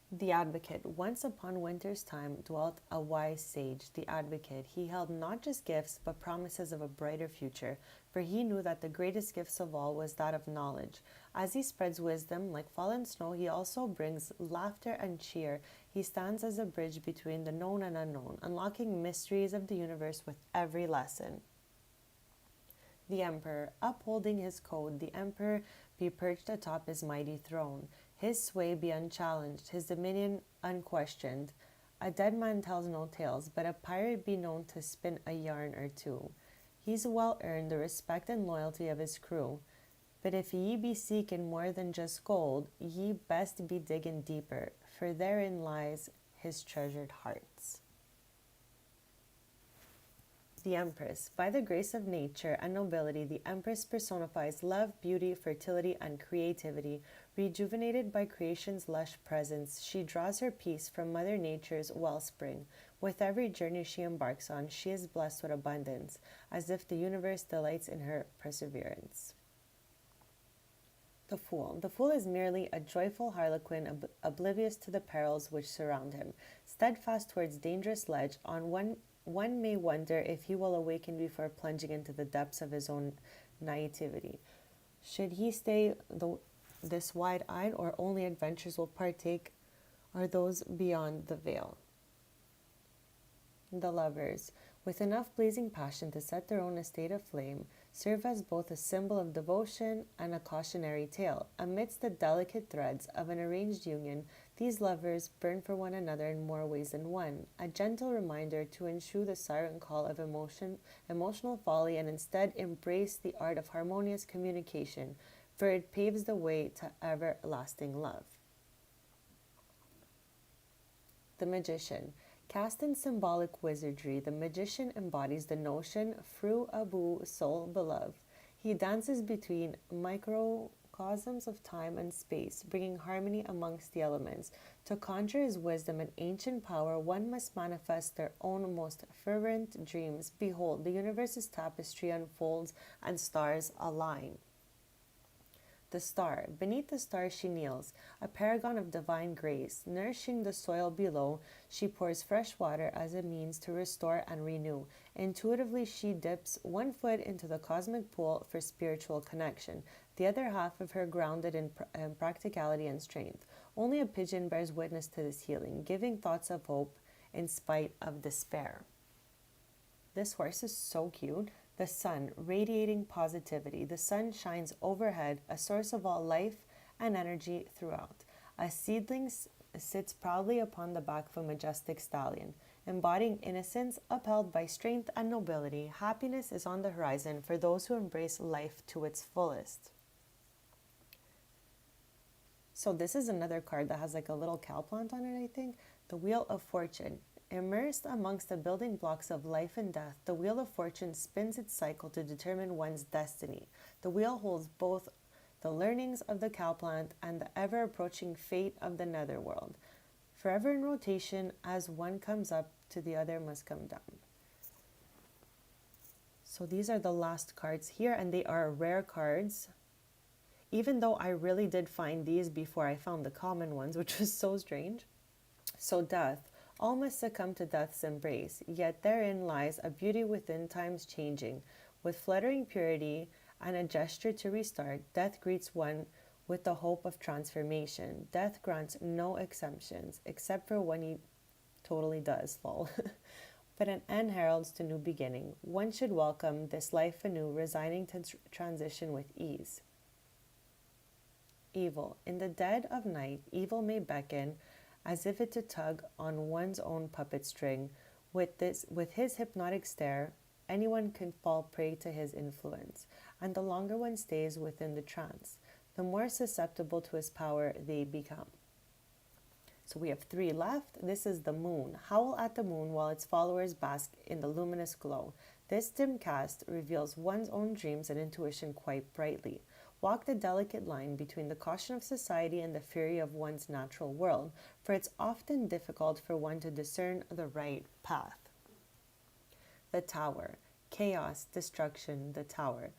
The Advocate. Once upon winter's time dwelt a wise sage, the Advocate. He held not just gifts, but promises of a brighter future, for he knew that the greatest gifts of all was that of knowledge. As he spreads wisdom like fallen snow, he also brings laughter and cheer. He stands as a bridge between the known and unknown, unlocking mysteries of the universe with every lesson. The Emperor. Upholding his code, the Emperor be perched atop his mighty throne. His sway be unchallenged, his dominion unquestioned. A dead man tells no tales, but a pirate be known to spin a yarn or two. He's well earned the respect and loyalty of his crew. But if ye be seeking more than just gold, ye best be digging deeper, for therein lies his treasured hearts. The Empress. By the grace of nature and nobility, the Empress personifies love, beauty, fertility, and creativity. Rejuvenated by creation's lush presence, she draws her peace from Mother Nature's wellspring. With every journey she embarks on, she is blessed with abundance, as if the universe delights in her perseverance. The Fool. The Fool is merely a joyful harlequin, oblivious to the perils which surround him. Steadfast towards dangerous ledge, one may wonder if he will awaken before plunging into the depths of his own naivety. Should he stay this wide-eyed, or only adventures will partake are those beyond the veil? The Lovers. With enough blazing passion to set their own estate aflame, serve as both a symbol of devotion and a cautionary tale. Amidst the delicate threads of an arranged union, these lovers burn for one another in more ways than one, a gentle reminder to eschew the siren call of emotional folly, and instead embrace the art of harmonious communication, for it paves the way to everlasting love. The Magician. Cast in symbolic wizardry, the magician embodies the notion Fru Abu soul beloved. He dances between microcosms of time and space, bringing harmony amongst the elements. To conjure his wisdom and ancient power, one must manifest their own most fervent dreams. Behold, the universe's tapestry unfolds and stars align. The Star. Beneath the star she kneels, a paragon of divine grace. Nourishing the soil below, she pours fresh water as a means to restore and renew. Intuitively, she dips one foot into the cosmic pool for spiritual connection, the other half of her grounded in practicality and strength. Only a pigeon bears witness to this healing, giving thoughts of hope in spite of despair. This horse is so cute. The Sun, radiating positivity. The sun shines overhead, a source of all life and energy throughout. A seedling sits proudly upon the back of a majestic stallion, embodying innocence, upheld by strength and nobility. Happiness is on the horizon for those who embrace life to its fullest. So this is another card that has like a little cow plant on it, I think. The Wheel of Fortune. Immersed amongst the building blocks of life and death, the Wheel of Fortune spins its cycle to determine one's destiny. The wheel holds both the learnings of the cowplant and the ever-approaching fate of the netherworld. Forever in rotation, as one comes up, to the other must come down. So these are the last cards here, and they are rare cards. Even though I really did find these before I found the common ones, which was so strange. So Death. All must succumb to death's embrace, yet therein lies a beauty within times changing. With fluttering purity and a gesture to restart, death greets one with the hope of transformation. Death grants no exemptions, except for when he totally does, lol. But an end heralds to new beginning. One should welcome this life anew, resigning to transition with ease. Evil. In the dead of night, evil may beckon, as if it to tug on one's own puppet string. With his hypnotic stare, anyone can fall prey to his influence, and the longer one stays within the trance, the more susceptible to his power they become. So we have 3 left. This is the Moon. Howl at the moon while its followers bask in the luminous glow. This dim cast reveals one's own dreams and intuition quite brightly. Walk the delicate line between the caution of society and the fury of one's natural world, for it's often difficult for one to discern the right path. the tower. Chaos, destruction, the tower.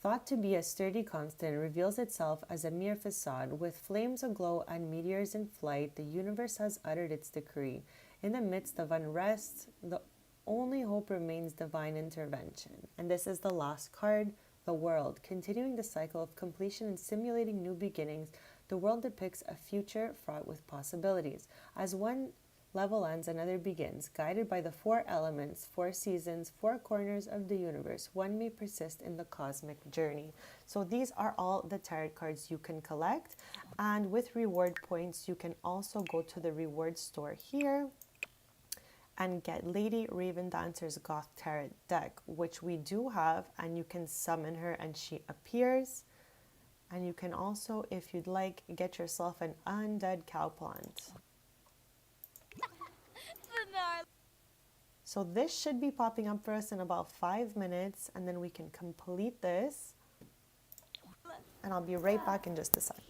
Thought to be a sturdy constant, reveals itself as a mere facade. With flames aglow and meteors in flight, the universe has uttered its decree. In the midst of unrest, the only hope remains divine intervention. And this is the last card, the world. Continuing the cycle of completion and simulating new beginnings, the world depicts a future fraught with possibilities. As one level ends, another begins. Guided by the four elements, four seasons, four corners of the universe, one may persist in the cosmic journey. So these are all the tarot cards you can collect. And with reward points, you can also go to the reward store here and get Lady Raven Dancer's Goth Tarot deck, which we do have, and you can summon her and she appears. And you can also, if you'd like, get yourself an undead cow plant. So this should be popping up for us in about 5 minutes, and then we can complete this. And I'll be right back in just a sec.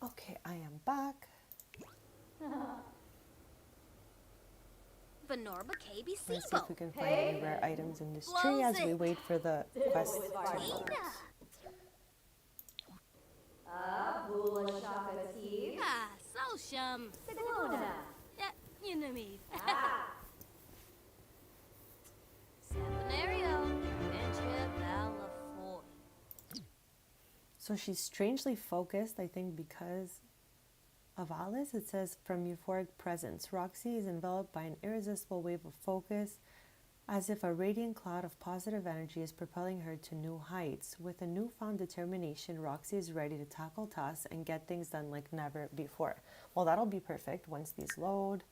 Okay, I am back. Venorba KB Let's see if Sipo. we can find any rare items in this tree as we wait for the quest to launch. Ah, so shum. Yeah, you know me. Seminario, Adventure Valafor. So she's strangely focused, I think, because of Alice. It says, from euphoric presence, Roxy is enveloped by an irresistible wave of focus, as if a radiant cloud of positive energy is propelling her to new heights. With a newfound determination, Roxy is ready to tackle tasks and get things done like never before. Well, that'll be perfect once these load.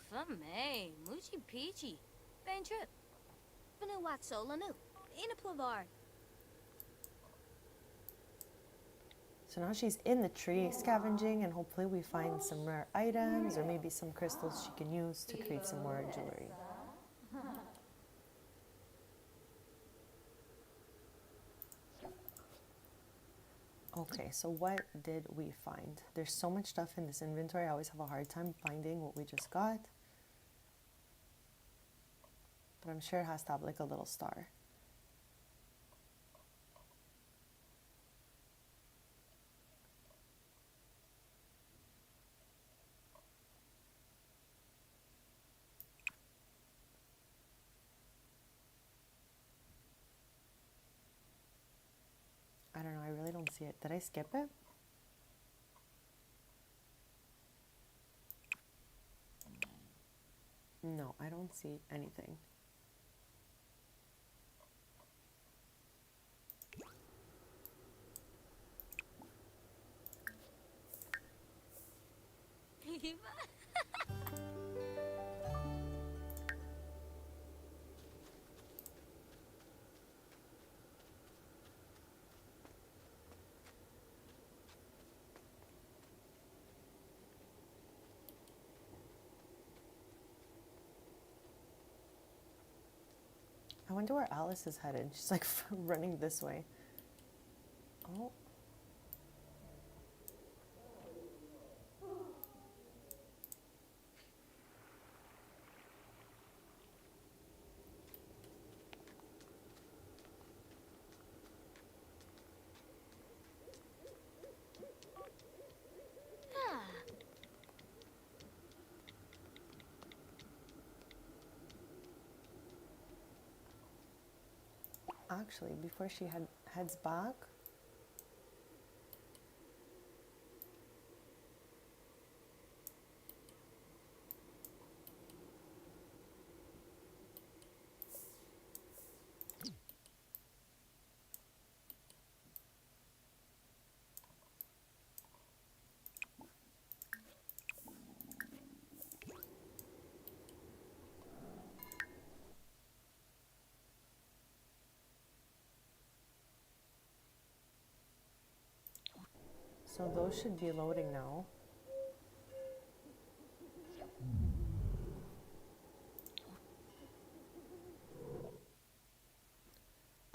For me, Moochie Peachy. Bang trip. Vanu Watsolanu. In a Plavard. So now she's in the tree scavenging, and hopefully we find some rare items or maybe some crystals she can use to create some more jewelry. Okay, so what did we find? There's so much stuff in this inventory. I always have a hard time finding what we just got. But I'm sure it has to have like a little star. I don't know, I really don't see it. Did I skip it? No, I don't see anything. I wonder where Alice is headed. She's like running this way. Oh. actually, before she heads back. So those should be loading now.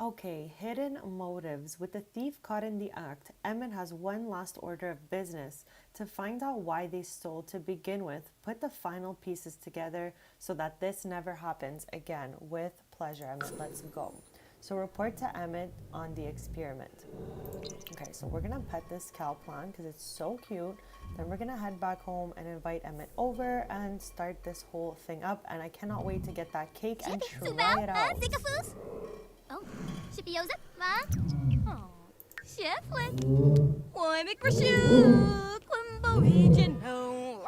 Okay, hidden motives. With the thief caught in the act, Emmett has one last order of business to find out why they stole to begin with. Put the final pieces together so that this never happens again. With pleasure, Emmett. Let's go. So report to Emmett on the experiment. Okay, so we're gonna pet this cow plant because it's so cute. Then we're gonna head back home and invite Emmett over and start this whole thing up. And I cannot wait to get that cake and try it out. Oh, Shipioza, Ma? Oh, Cheflin. Why make for shoe? Quimbo region. No.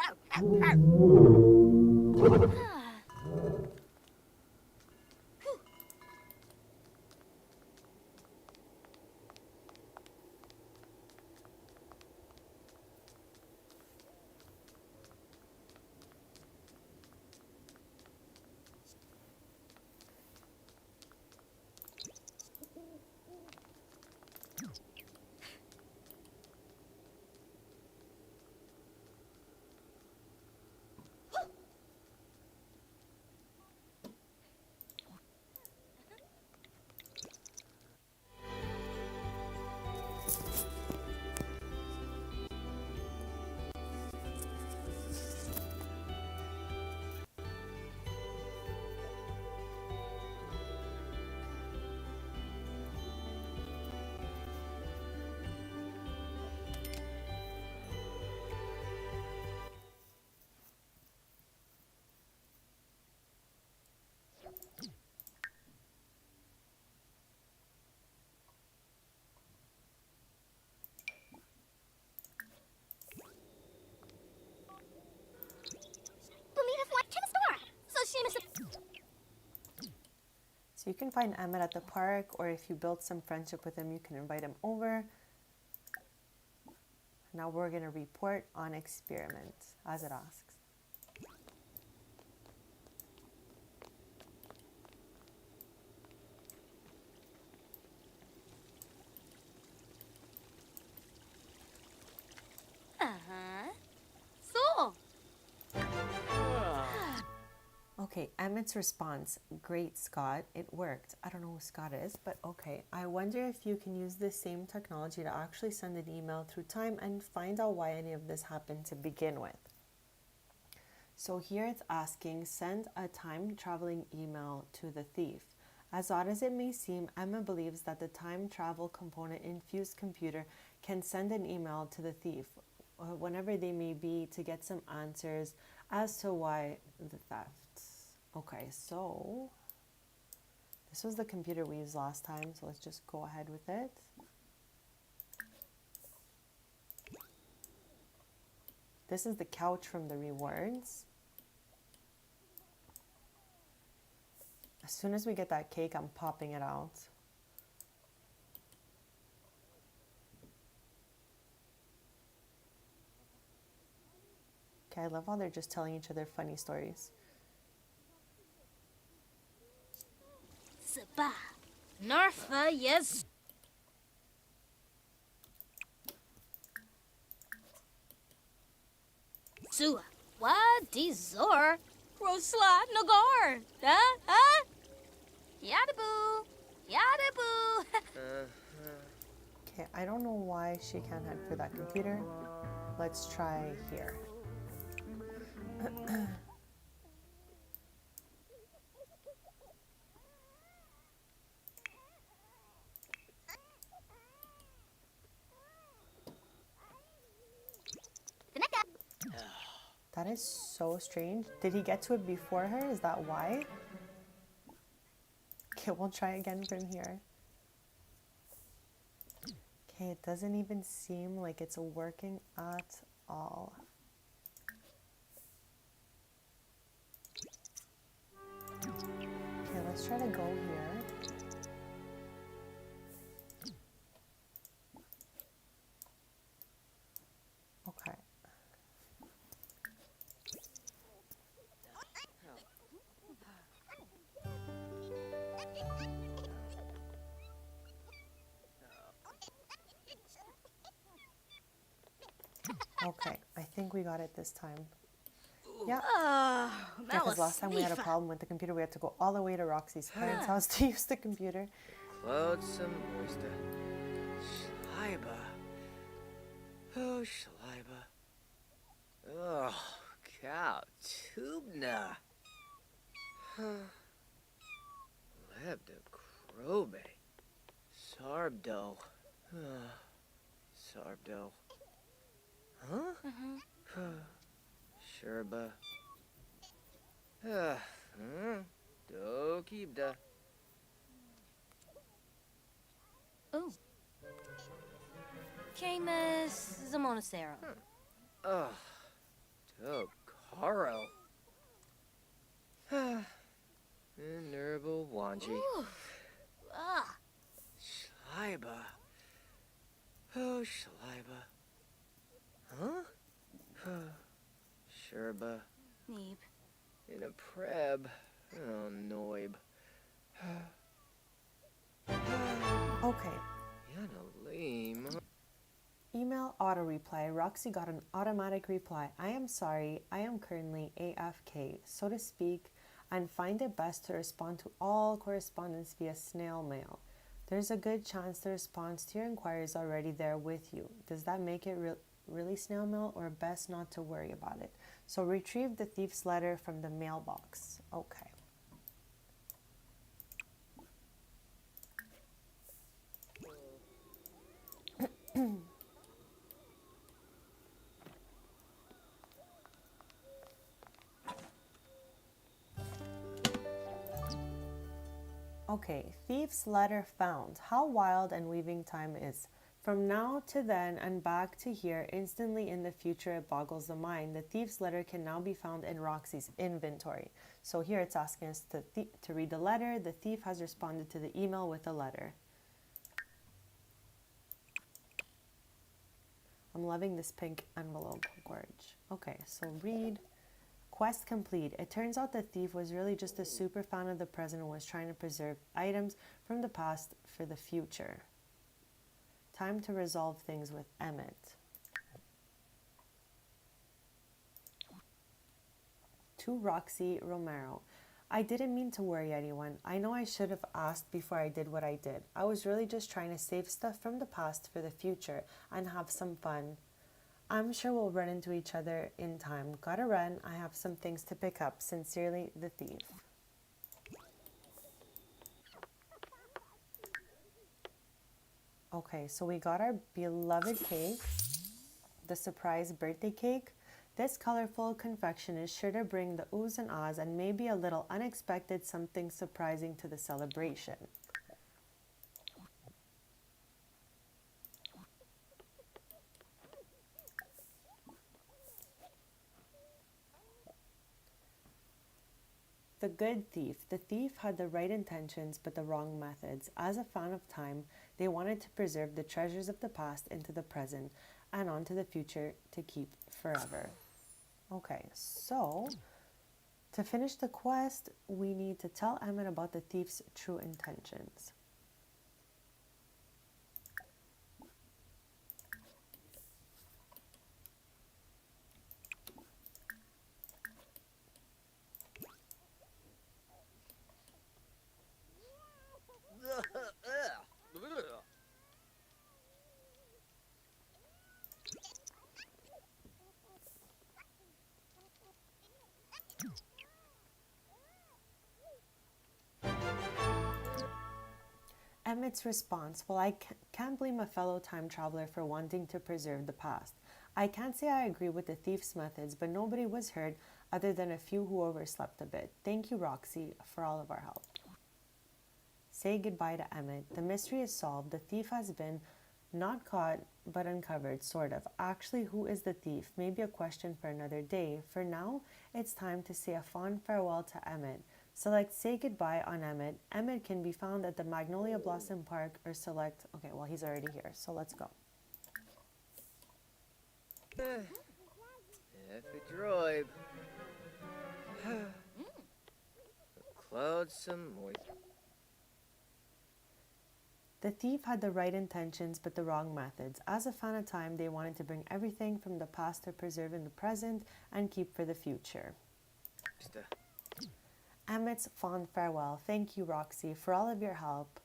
So you can find Emmett at the park, or if you build some friendship with him, you can invite him over. Now we're going to report on experiment, as it asks. So, Okay, Emmett's response. Great, Scott. It worked. I don't know who Scott is, but okay. I wonder if you can use this same technology to actually send an email through time and find out why any of this happened to begin with. So here it's asking, send a time-traveling email to the thief. As odd as it may seem, Emma believes that the time travel component infused computer can send an email to the thief whenever they may be to get some answers as to why the theft. Okay, so this was the computer we used last time, so let's just go ahead with it. This is the couch from the rewards. As soon as we get that cake, I'm popping it out. Okay, I love how they're just telling each other funny stories. Saba. Norfa, yes. Sua. What? Dizor. Rosla. Nagar. Huh? Yadaboo. Yadaboo. Okay, I don't know why she can't head for that computer. Let's try here. That is so strange. Did he get to it before her? Is that why? Okay, we'll try again from here. Okay, it doesn't even seem like it's working at all. Okay, let's try to go here. Okay. Okay, I think we got it this time. Yeah, because last time we had a problem with the computer. We had to go all the way to Roxy's parents' house to use the computer. Clodsome oyster. Schleiber. Oh, Schleiber. Oh, cow. Tubna. Lebda Krobe. Sarbdo. Sarbdo. Huh? Sherba. Dokibda. Ooh. Camus Zamonacero. Oh, Dokaro. Nerval Wanji. Ah. Schleiber. Oh, Schleiber. Huh? Sherba. Neeb. In a preb. Oh, Noib. Okay. Yana lame. Email auto reply. Roxy got an automatic reply. I am sorry. I am currently AFK, so to speak, and find it best to respond to all correspondence via snail mail. There's a good chance the response to your inquiry is already there with you. Does that make it really snail mail, or best not to worry about it? So retrieve the thief's letter from the mailbox. Okay. Okay, thief's letter found. How wild and weaving time is. From now to then and back to here, instantly in the future, it boggles the mind. The thief's letter can now be found in Roxy's inventory. So here it's asking us to read the letter. The thief has responded to the email with a letter. I'm loving this pink envelope, gorge. Okay, so read. Quest complete. It turns out the thief was really just a super fan of the present and was trying to preserve items from the past for the future. Time to resolve things with Emmett. To Roxy Romero. I didn't mean to worry anyone. I know I should have asked before I did what I did. I was really just trying to save stuff from the past for the future and have some fun. I'm sure we'll run into each other in time. Gotta run. I have some things to pick up. Sincerely, the thief. Okay, so we got our beloved cake, the surprise birthday cake. This colorful confection is sure to bring the oohs and ahs and maybe a little unexpected something surprising to the celebration. The good thief. The thief had the right intentions but the wrong methods. As a fan of time, they wanted to preserve the treasures of the past into the present and onto the future to keep forever. Okay, so to finish the quest, we need to tell Emmett about the thief's true intentions. Emmett's response, well, I can't blame a fellow time traveler for wanting to preserve the past. I can't say I agree with the thief's methods, but nobody was hurt other than a few who overslept a bit. Thank you, Roxy, for all of our help. Say goodbye to Emmett. The mystery is solved. The thief has been Not caught, but uncovered, sort of. Actually, who is the thief? Maybe a question for another day. For now, it's time to say a fond farewell to Emmett. Select Say Goodbye on Emmett. Emmett can be found at the Magnolia Blossom Park or select... Okay, well, he's already here, so let's go. Effie droid. Cloud some moist. The thief had the right intentions but the wrong methods. As a fan of time, they wanted to bring everything from the past to preserve in the present and keep for the future. Emmett's fond farewell. Thank you, Roxy, for all of your help.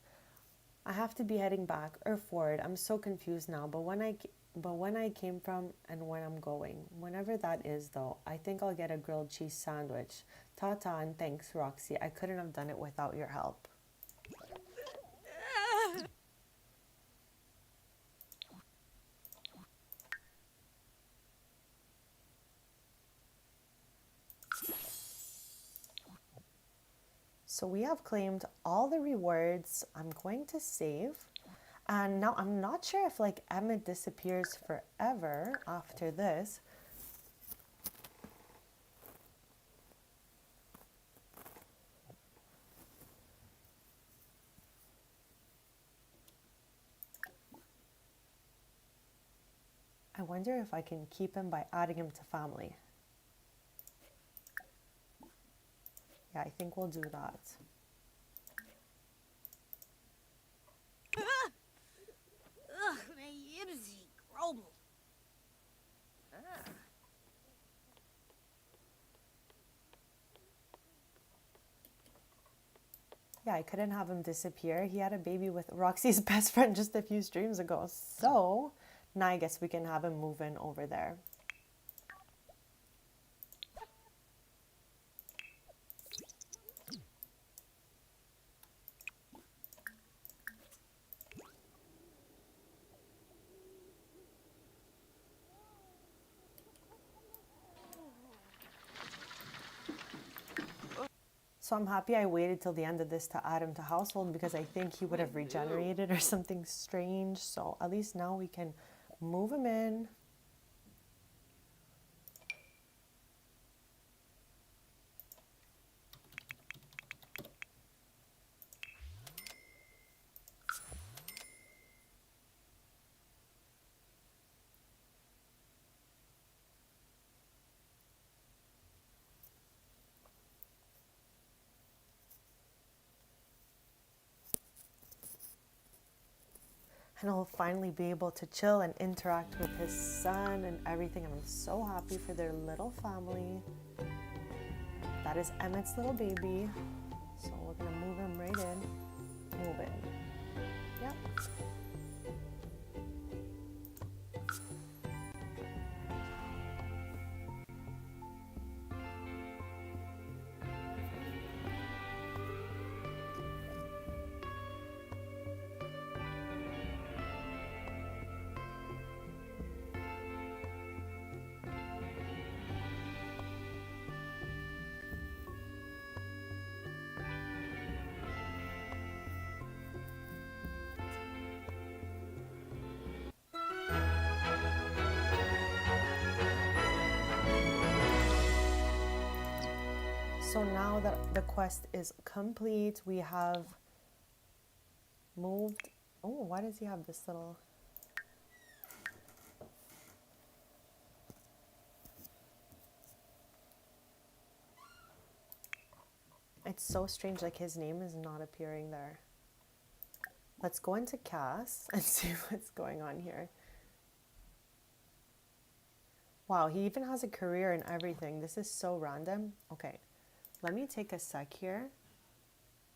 I have to be heading back or forward. I'm so confused now, but when I came from and when I'm going. Whenever that is, though, I think I'll get a grilled cheese sandwich. Ta-ta and thanks, Roxy. I couldn't have done it without your help. So we have claimed all the rewards. I'm going to save. And now I'm not sure if like Emmett disappears forever after this. I wonder if I can keep him by adding him to family. Yeah, I think we'll do that. Ugh, my yibsy grobel. Yeah, I couldn't have him disappear. He had a baby with Roxy's best friend just a few streams ago. So now I guess we can have him move in over there. So I'm happy I waited till the end of this to add him to household because I think he would have regenerated or something strange. So at least now we can move him in. And he'll finally be able to chill and interact with his son and everything. And I'm so happy for their little family. That is Emmett's little baby. So we're gonna move him right in. Move in. Yep. So now that the quest is complete, we have moved. Oh, why does he have this little... It's so strange, like his name is not appearing there. Let's go into Cass and see what's going on here. Wow, he even has a career and everything. This is so random. Okay, let me take a sec here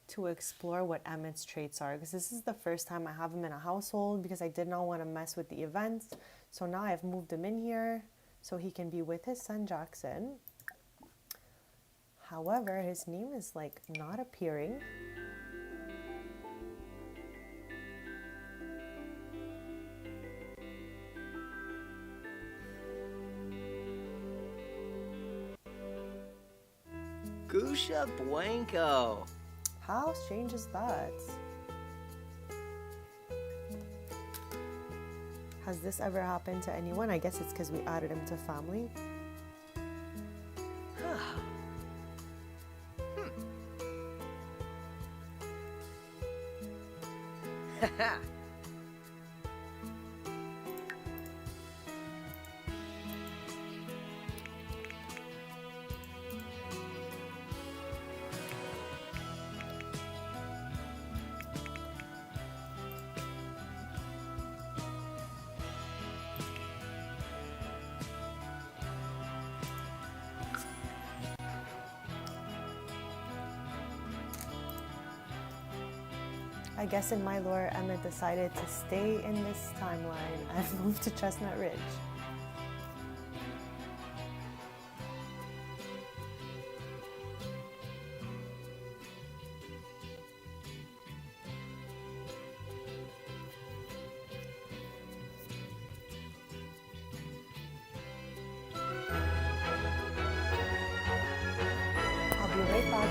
to explore what Emmett's traits are, because this is the first time I have him in a household because I did not want to mess with the events. So now I've moved him in here so he can be with his son Jackson. However, his name is like not appearing. Gusha Blanco. How strange is that? Has this ever happened to anyone? I guess it's because we added him to family. I guess in my lore, Emma decided to stay in this timeline and move to Chestnut Ridge. I'll be right back.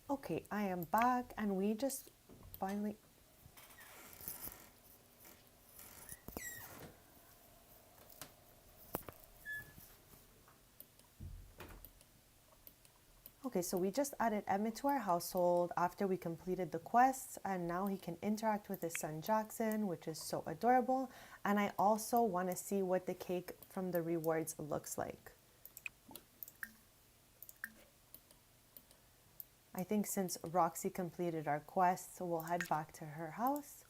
Okay, I am back and we just finally... Okay, so we just added Emmett to our household after we completed the quests, and now he can interact with his son Jackson, which is so adorable. And I also want to see what the cake from the rewards looks like. I think since Roxy completed our quest, so we'll head back to her house.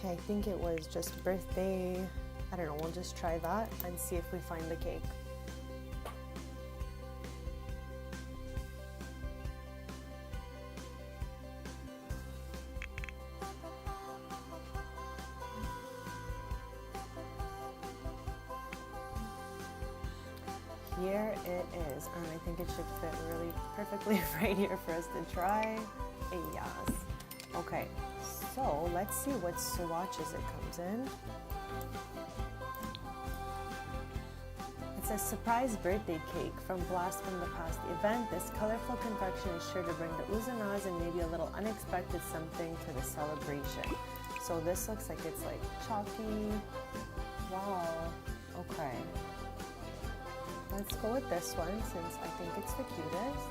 Okay, I think it was just birthday. I don't know, we'll just try that and see if we find the cake. Here it is, and I think it should fit really perfectly right here for us to try. Yes. Okay, so let's see what swatches it comes in. It says surprise birthday cake from Blast from the Past event. This colorful confection is sure to bring the oohs and ahs and maybe a little unexpected something to the celebration. So this looks like it's like chalky. Wow. Okay. Let's go with this one since I think it's the cutest.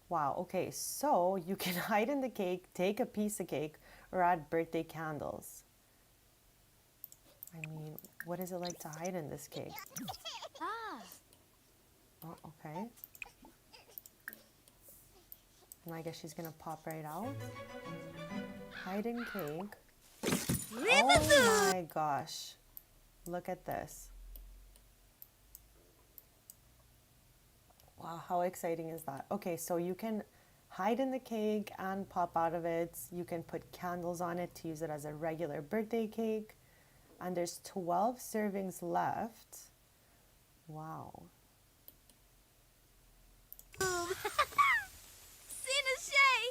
Wow, okay, so you can hide in the cake, take a piece of cake, or add birthday candles. I mean, what is it like to hide in this cake? Ah, Oh, okay. And I guess she's gonna pop right out. Hide in cake. Oh my gosh. Look at this. Wow, how exciting is that? Okay, so you can hide in the cake and pop out of it. You can put candles on it to use it as a regular birthday cake. And there's 12 servings left. Wow. Sinashay,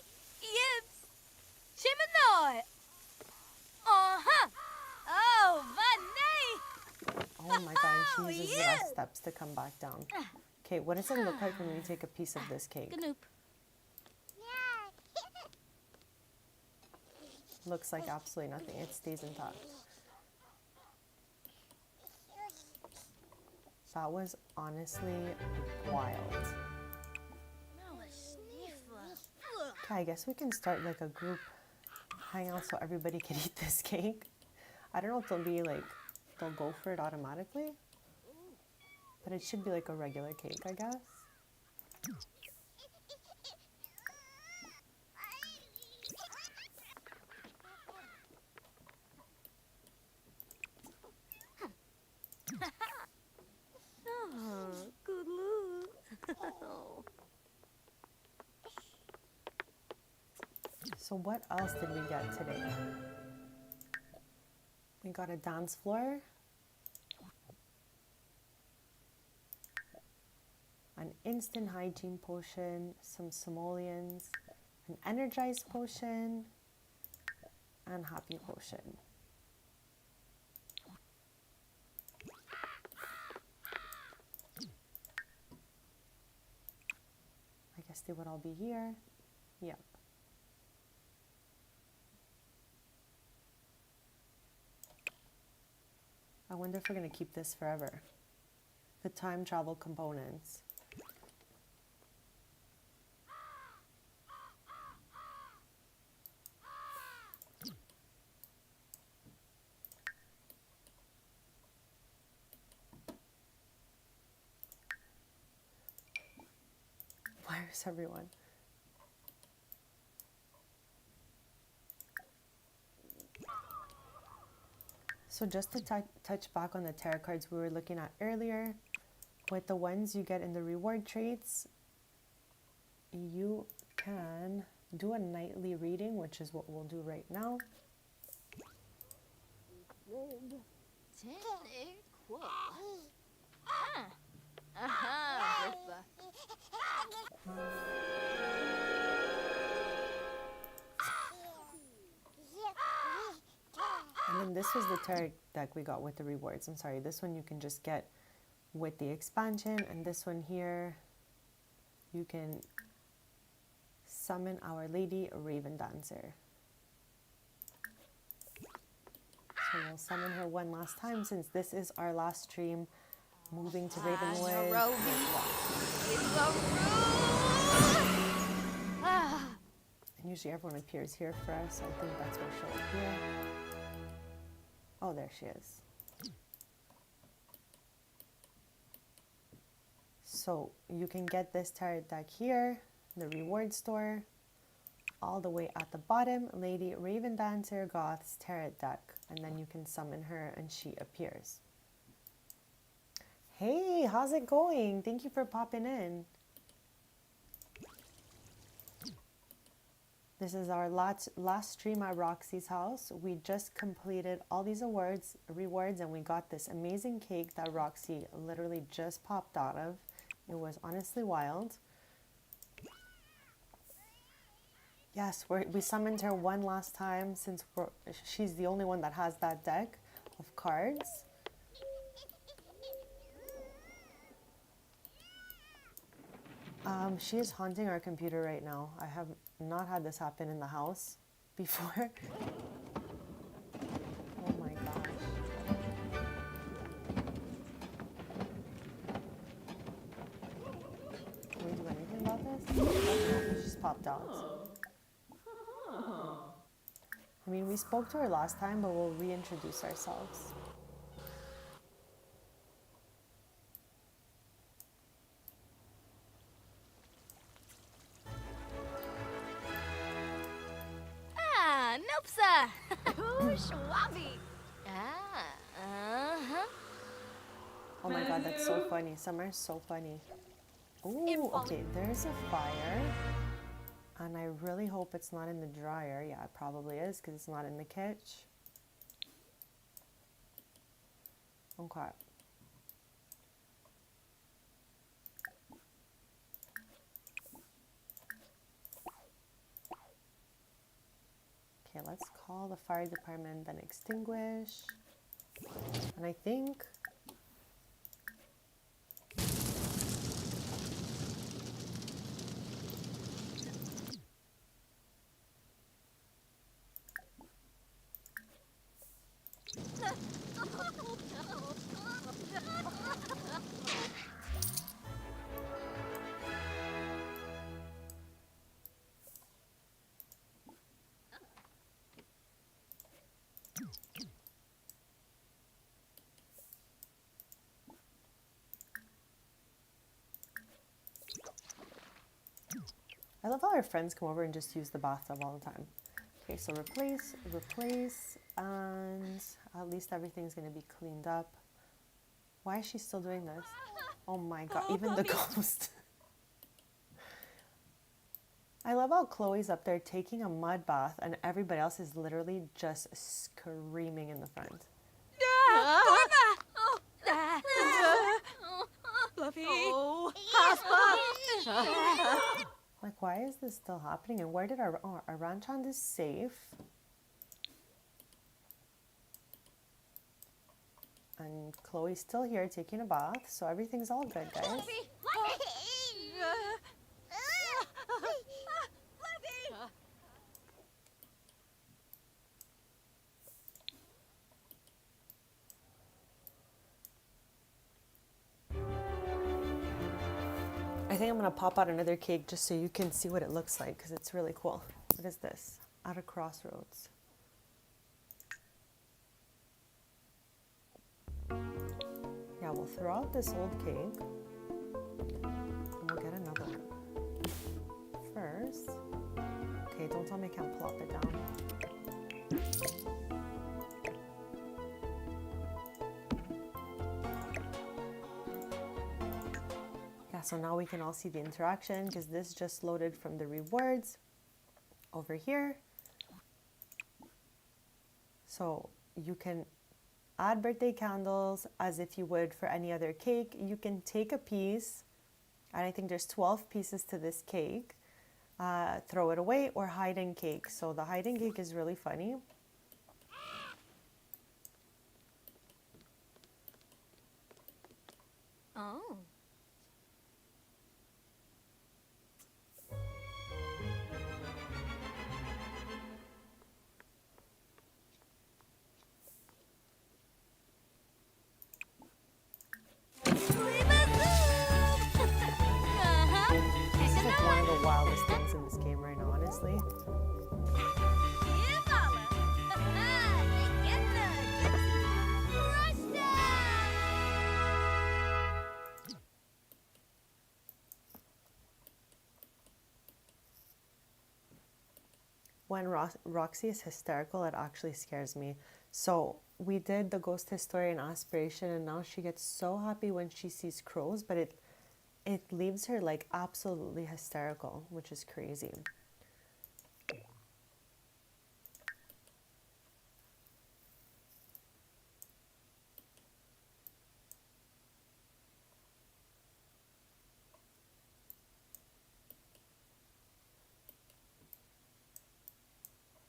yips, Chimanoy. Uh-huh. Oh, my Oh my god, and she uses the yeah. last steps to come back down. Okay, what does it look like when you take a piece of this cake? Ganoop. Looks like absolutely nothing. It stays intact. That was honestly wild. No, a sniffer. Okay, I guess we can start like a group hangout so everybody can eat this cake. I don't know if they'll go for it automatically, but it should be like a regular cake, I guess. Oh, good look. So what else did we get today? We got a dance floor, an instant hygiene potion, some simoleons, an energized potion, and happy potion. I guess they would all be here. Yep. I wonder if we're going to keep this forever. The time travel components. Where's everyone? So just to touch back on the tarot cards we were looking at earlier, with the ones you get in the reward traits, you can do a nightly reading, which is what we'll do right now. Uh-huh, Bertha. And then this was the tarot deck we got with the rewards. I'm sorry, this one you can just get with the expansion, and this one here you can summon Our Lady Raven Dancer. So we'll summon her one last time since this is our last stream moving to Ravenwood. And usually everyone appears here for us, so I think that's where she'll appear. Oh, there she is. So you can get this tarot deck here, the reward store, all the way at the bottom, Lady Raven Dancer Goth's tarot deck, and then you can summon her and she appears. Hey, how's it going? Thank you for popping in. This is our last stream at Roxy's house. We just completed all these rewards, and we got this amazing cake that Roxy literally just popped out of. It was honestly wild. Yes, we summoned her one last time since she's the only one that has that deck of cards. She is haunting our computer right now. I have not had this happen in the house before. Oh my gosh. We spoke to her last time, but we'll reintroduce ourselves. Ah, nope, sir. Ooh, Schwabby. Ah, uh-huh. Oh my god, that's so funny. Summer's so funny. Ooh, okay, there's a fire. And I really hope it's not in the dryer. Yeah, it probably is because it's not in the kitchen. Okay. Okay, let's call the fire department, then extinguish. And I think... I love how our friends come over and just use the bathtub all the time. Okay, so replace, and at least everything's gonna be cleaned up. Why is she still doing this? Oh my god, even the ghost. I love how Chloe's up there taking a mud bath and everybody else is literally just screaming in the front. Fluffy. Like, why is this still happening? And where did our ranch hand is safe? And Chloe's still here taking a bath, so everything's all good, guys. I think I'm gonna pop out another cake just so you can see what it looks like because it's really cool. What is this? At a crossroads. Yeah, we'll throw out this old cake and we'll get another one. First, okay, don't tell me I can't plop it down. Yeah, so now we can all see the interaction because this just loaded from the rewards over here. So you can add birthday candles as if you would for any other cake. You can take a piece, and I think there's 12 pieces to this cake, throw it away or hide in cake. So the hide in cake is really funny. Oh. This is like one of the wildest things in this game right now, honestly. When Roxy is hysterical, it actually scares me. So we did the ghost historian aspiration, and now she gets so happy when she sees crows, but it leaves her like absolutely hysterical, which is crazy.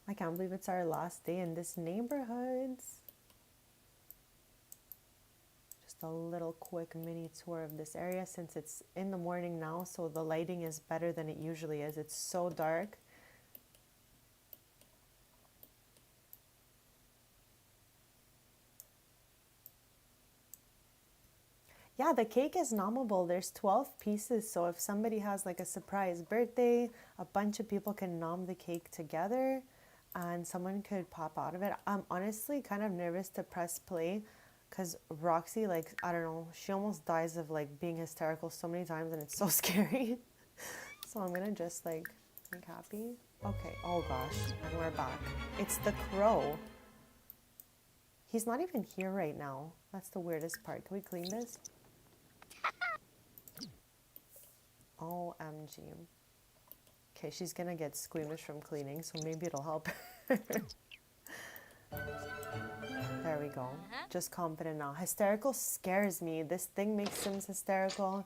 I can't believe it's our last day in this neighborhood. Just a little quick mini tour of this area since it's in the morning now, so the lighting is better than it usually is. It's so dark. Yeah, the cake is nommable. There's 12 pieces, so if somebody has like a surprise birthday, a bunch of people can nom the cake together. and someone could pop out of it. I'm honestly kind of nervous to press play because Roxy, like, I don't know, she almost dies of like being hysterical so many times and it's so scary. So I'm gonna just like make happy. Okay, oh gosh, and we're back. It's the crow. He's not even here right now. That's the weirdest part. Can we clean this? OMG. Okay, she's gonna get squeamish from cleaning, so maybe it'll help. There we go. Just confident now. Hysterical scares me. This thing makes Sims hysterical.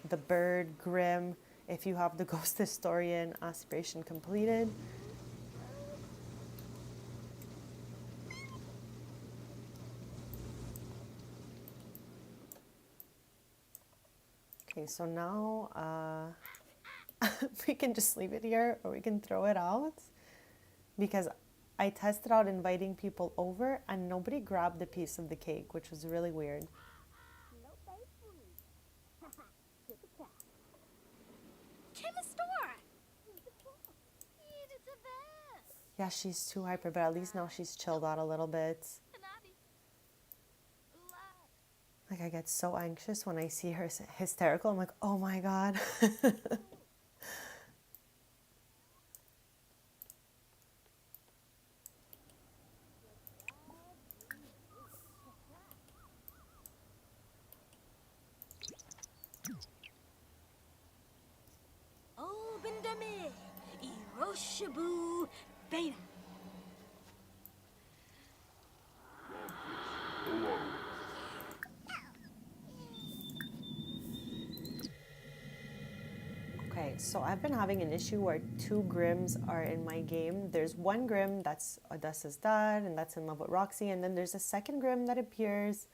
The bird, Grim. If you have the Ghost Historian aspiration completed. Okay, so now we can just leave it here or we can throw it out because I tested out inviting people over and nobody grabbed a piece of the cake, which was really weird. Yeah, she's too hyper, but at least now she's chilled out a little bit. Like, I get so anxious when I see her hysterical. I'm like, oh my God. Open Dame, Iroshibu Beta. Okay, so I've been having an issue where two Grims are in my game. There's one Grim that's Odessa's dad and that's in love with Roxy, and then there's a second Grim that appears.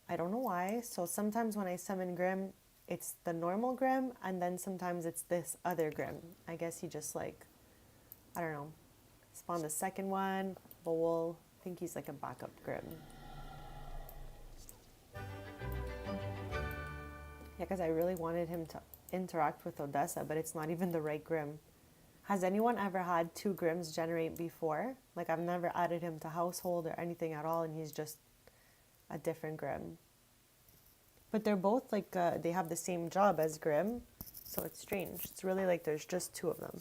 I don't know why. So sometimes when I summon Grim, it's the normal Grim, and then sometimes it's this other Grim. I guess he just like, I don't know, spawned the second one, but we'll think he's like a backup Grim. Yeah, because I really wanted him to interact with Odessa, but it's not even the right Grim. Has anyone ever had two Grims generate before? Like, I've never added him to household or anything at all, and he's just a different Grim. But they're both like, they have the same job as Grim, so it's strange. It's really like there's just two of them.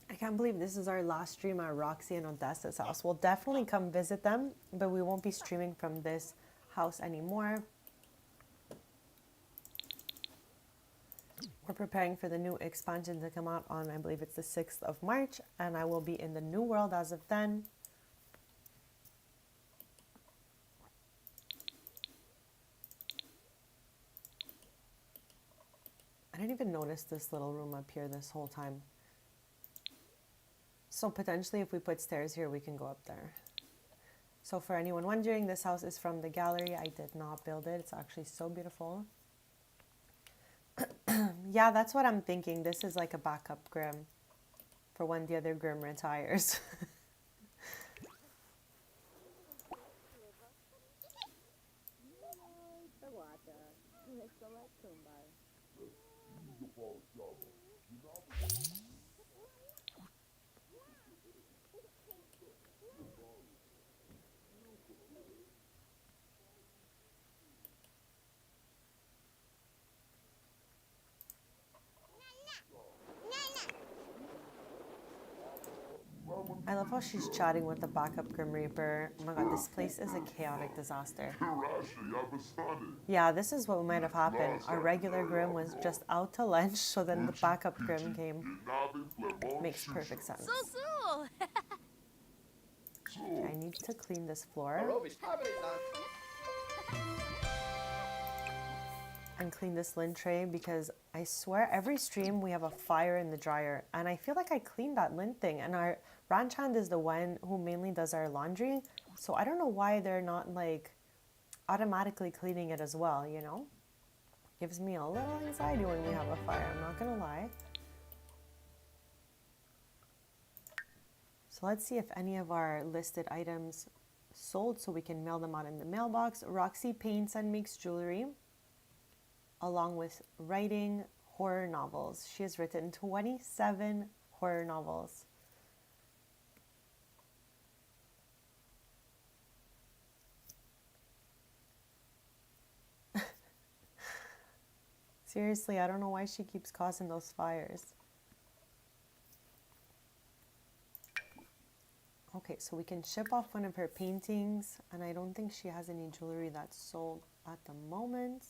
I can't believe this is our last stream at Roxy and Odessa's house. We'll definitely come visit them, but we won't be streaming from this house anymore. We're preparing for the new expansion to come out on, I believe it's the 6th of March, and I will be in the new world as of then. I didn't even notice this little room up here this whole time. So potentially if we put stairs here, we can go up there. So for anyone wondering, this house is from the gallery. I did not build it. It's actually so beautiful. Yeah, that's what I'm thinking. This is like a backup Grim for when the other Grim retires. I love how she's chatting with the backup Grim Reaper. Oh my god, this place is a chaotic disaster. Yeah, this is what might have happened. Our regular Grim was just out to lunch, so then the backup Grim came. Makes perfect sense. So. Okay, I need to clean this floor and clean this lint tray because I swear every stream we have a fire in the dryer, and I feel like I cleaned that lint thing, and our ranch hand is the one who mainly does our laundry, so I don't know why they're not like automatically cleaning it as well, you know? Gives me a little anxiety when we have a fire, I'm not gonna lie. So let's see if any of our listed items sold so we can mail them out in the mailbox. Roxy paints and makes jewelry, along with writing horror novels. She has written 27 horror novels. Seriously, I don't know why she keeps causing those fires. Okay, so we can ship off one of her paintings, and I don't think she has any jewelry that's sold at the moment.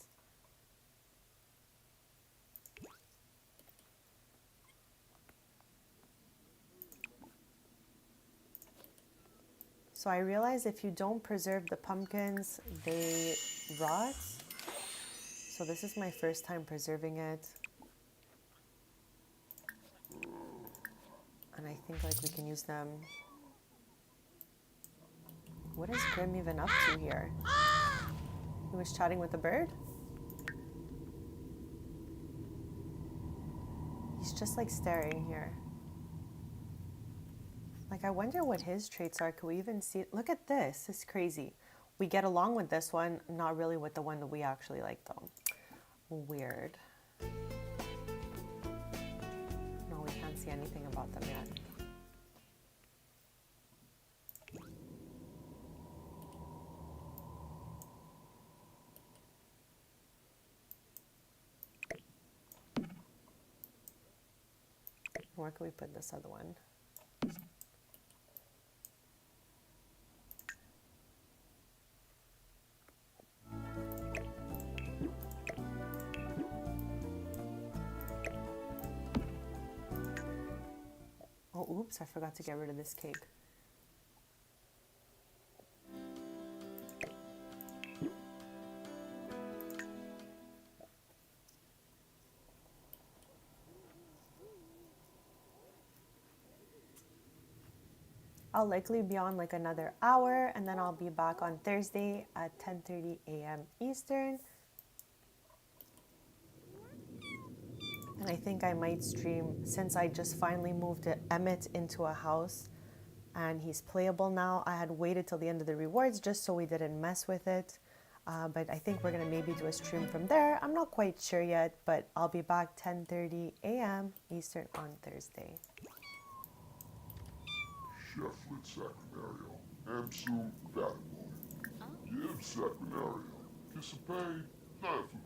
So I realize if you don't preserve the pumpkins, they rot. So this is my first time preserving it. And I think like we can use them. What is Grim even up to here? He was chatting with a bird? He's just like staring here. Like I wonder what his traits are. Can we even see it? Look at this. It's crazy. We get along with this one, not really with the one that we actually like though. Weird. No, we can't see anything about them yet. Where can we put this other one? Oh, oops, I forgot to get rid of this cake. I'll likely be on like another hour, and then I'll be back on Thursday at 10:30 a.m. Eastern. And I think I might stream, since I just finally moved Emmett into a house and he's playable now. I had waited till the end of the rewards just so we didn't mess with it. But I think we're going to maybe do a stream from there. I'm not quite sure yet, but I'll be back 10:30 a.m. Eastern on Thursday. Shefflet Sacranario, Amsum Batboy, Yib Sacranario, Kissapay, Nafu,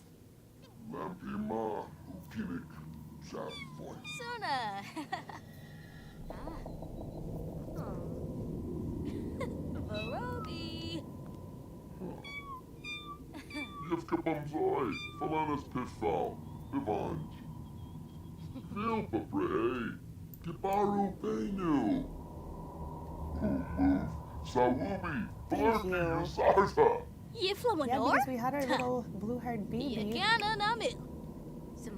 Lampima, Ukinik, Safoy. Suna. Varobi. Yivka Bumzoi, Falanas Pitfall, Bivanj. Filpa Bray, Kibaru Benu. Sawubi, Thank you. Sarta. You Yeah, Flamanor? because we had our little blue-haired baby. Yagana Namu.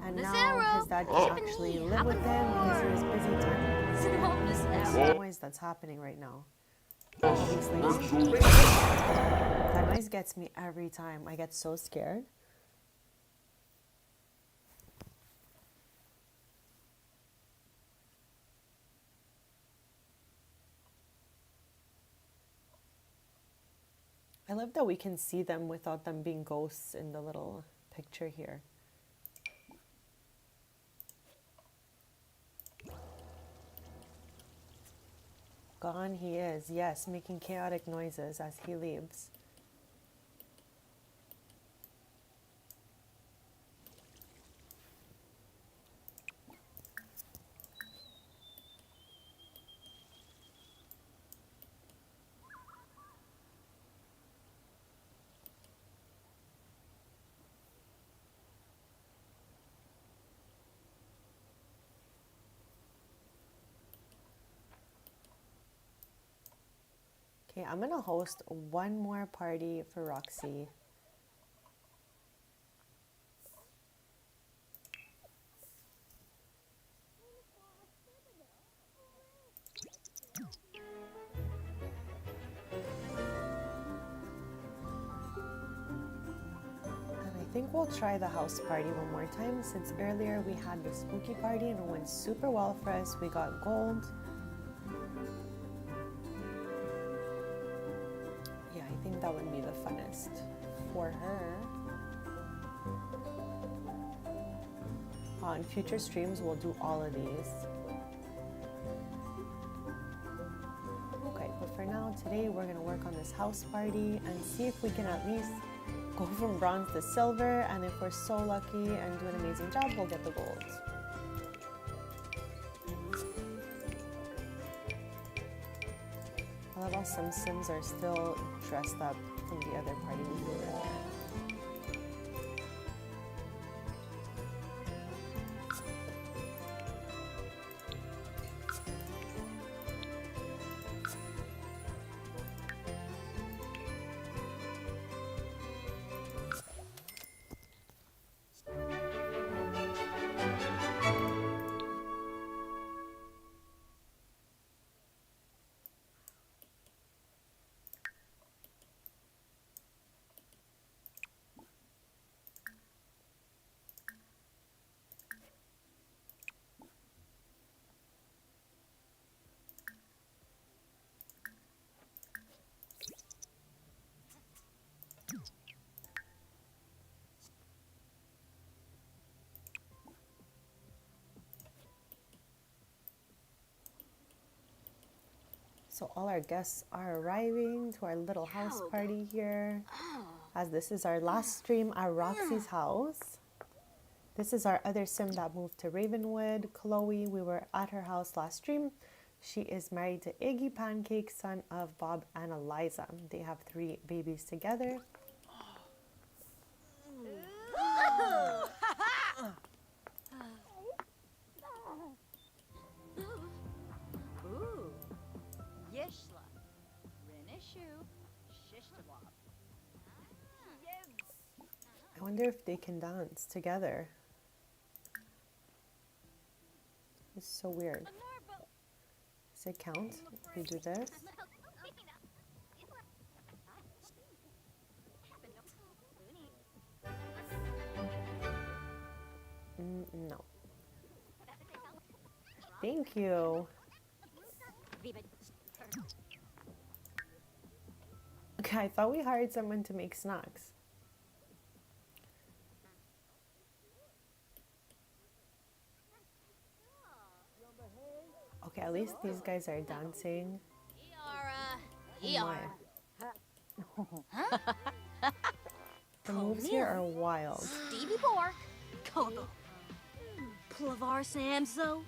And now his dad can actually live with him because he was busy talking. There's some noise that's happening right now. Obviously. That noise gets me every time. I get so scared. I love that we can see them without them being ghosts in the little picture here. Gone he is, yes, making chaotic noises as he leaves. Okay, I'm gonna host one more party for Roxy. And I think we'll try the house party one more time since earlier we had the spooky party and it went super well for us. We got gold. Yeah, I think that would be the funnest for her. On future streams, we'll do all of these. Okay, but for now, today we're gonna work on this house party and see if we can at least go from bronze to silver, and if we're so lucky and do an amazing job, we'll get the gold. I love how some Sims are still dressed up from the other party we were in. So all our guests are arriving to our little house party here. As this is our last stream at Roxy's house. This is our other Sim that moved to Ravenwood, Chloe. We were at her house last stream. She is married to Iggy Pancake, son of Bob and Eliza. They have 3 babies together. Ooh. Yishla. Renishu. Shishtawab. I wonder if they can dance together. It's so weird. Does it count if we do this? No. Thank you. Okay, I thought we hired someone to make snacks. Okay, at least these guys are dancing. Oh my. The moves here are wild. Stevie Bork. Kodo. Plavar Samso.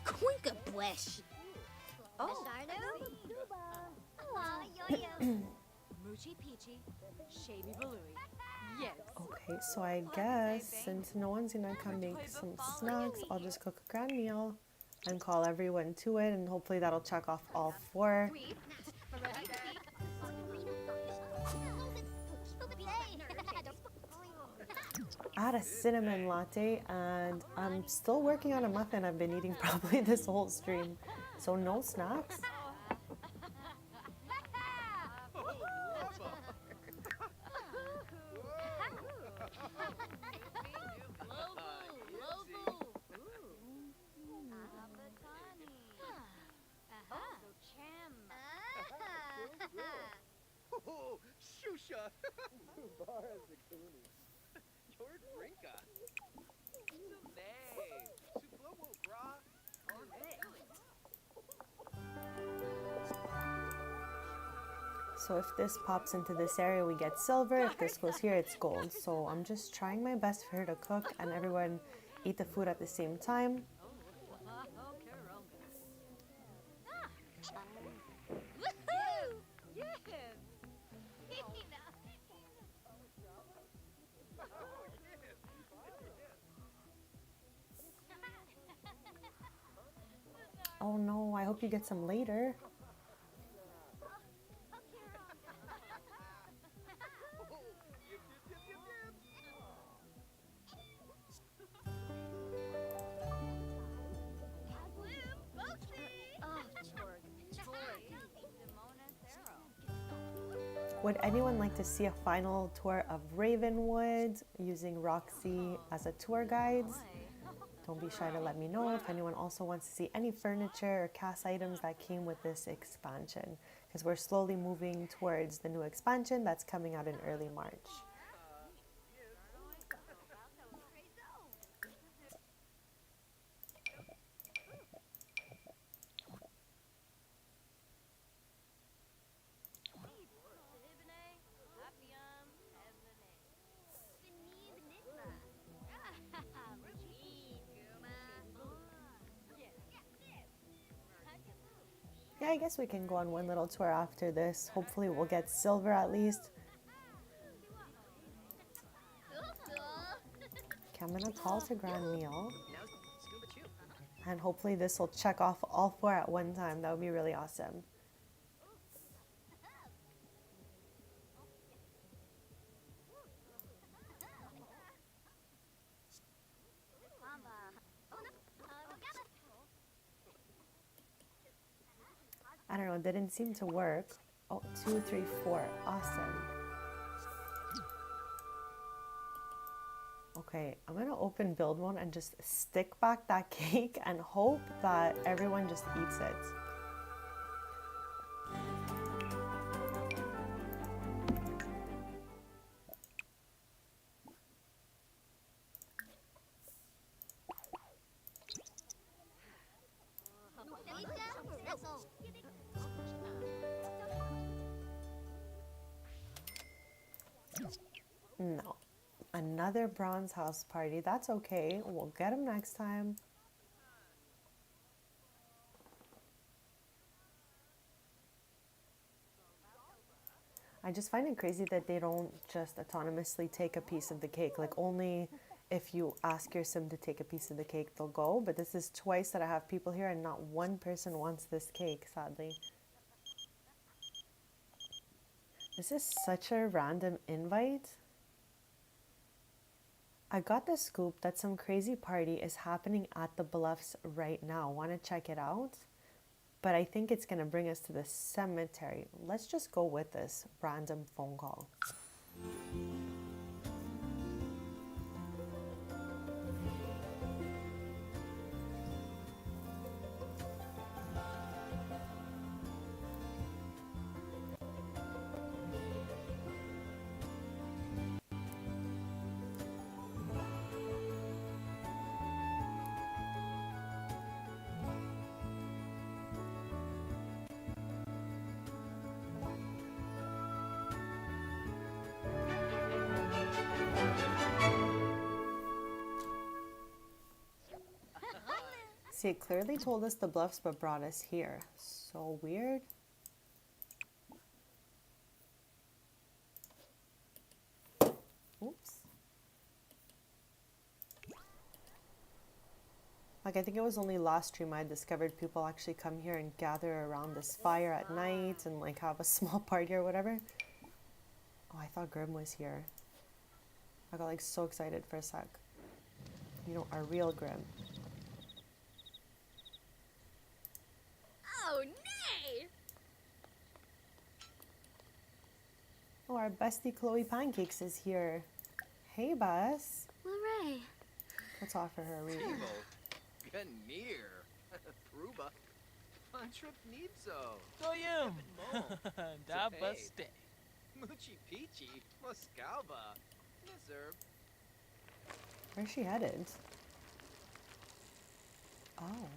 Quinka Blesh. Oh. Moochie Peachy. Shavy Balooey. Yes. Okay, so I guess since no one's gonna come make some snacks, I'll just cook a grand meal and call everyone to it, and hopefully that'll check off all 4. I had a cinnamon latte and I'm still working on a muffin I've been eating probably this whole stream. So no snacks. Oh, Shusha! Your drinka. Suplomo, brah. So if this pops into this area, we get silver. If this goes here, it's gold. So I'm just trying my best for her to cook and everyone eat the food at the same time. Oh no, I hope you get some later. Would anyone like to see a final tour of Ravenwood using Roxy as a tour guide? Don't be shy to let me know if anyone also wants to see any furniture or cast items that came with this expansion, because we're slowly moving towards the new expansion that's coming out in early March. Yeah, I guess we can go on one little tour after this. Hopefully we'll get silver at least. Okay, I'm gonna call to grand meal. Now scuba chew. And hopefully this will check off all 4 at one time. That would be really awesome. I don't know, it didn't seem to work. Oh, 2, 3, 4. Awesome. Okay, I'm gonna open build mode and just stick back that cake and hope that everyone just eats it. No. Another bronze house party. That's okay. We'll get him next time. I just find it crazy that they don't just autonomously take a piece of the cake. Like, only if you ask your sim to take a piece of the cake, they'll go. But this is twice that I have people here and not one person wants this cake, sadly. This is such a random invite. I got the scoop that some crazy party is happening at the Bluffs right now. Want to check it out? But I think it's going to bring us to the cemetery. Let's just go with this random phone call. See, it clearly told us the Bluffs but brought us here. So weird. Oops. Like, I think it was only last stream I discovered people actually come here and gather around this fire at night and like have a small party or whatever. Oh, I thought Grim was here. I got like so excited for a sec. You know, our real Grim. Oh, nay! Oh, our bestie Chloe Pancakes is here. Hey, Bess. Hooray. Let's offer her a reading. Timo. Ganir. Pruba. Pantrip Nipso. Doyum. Mo. Da Zapay. baste. Muchi Peachy. Moscalba. Nizerb. Where's she headed? Oh.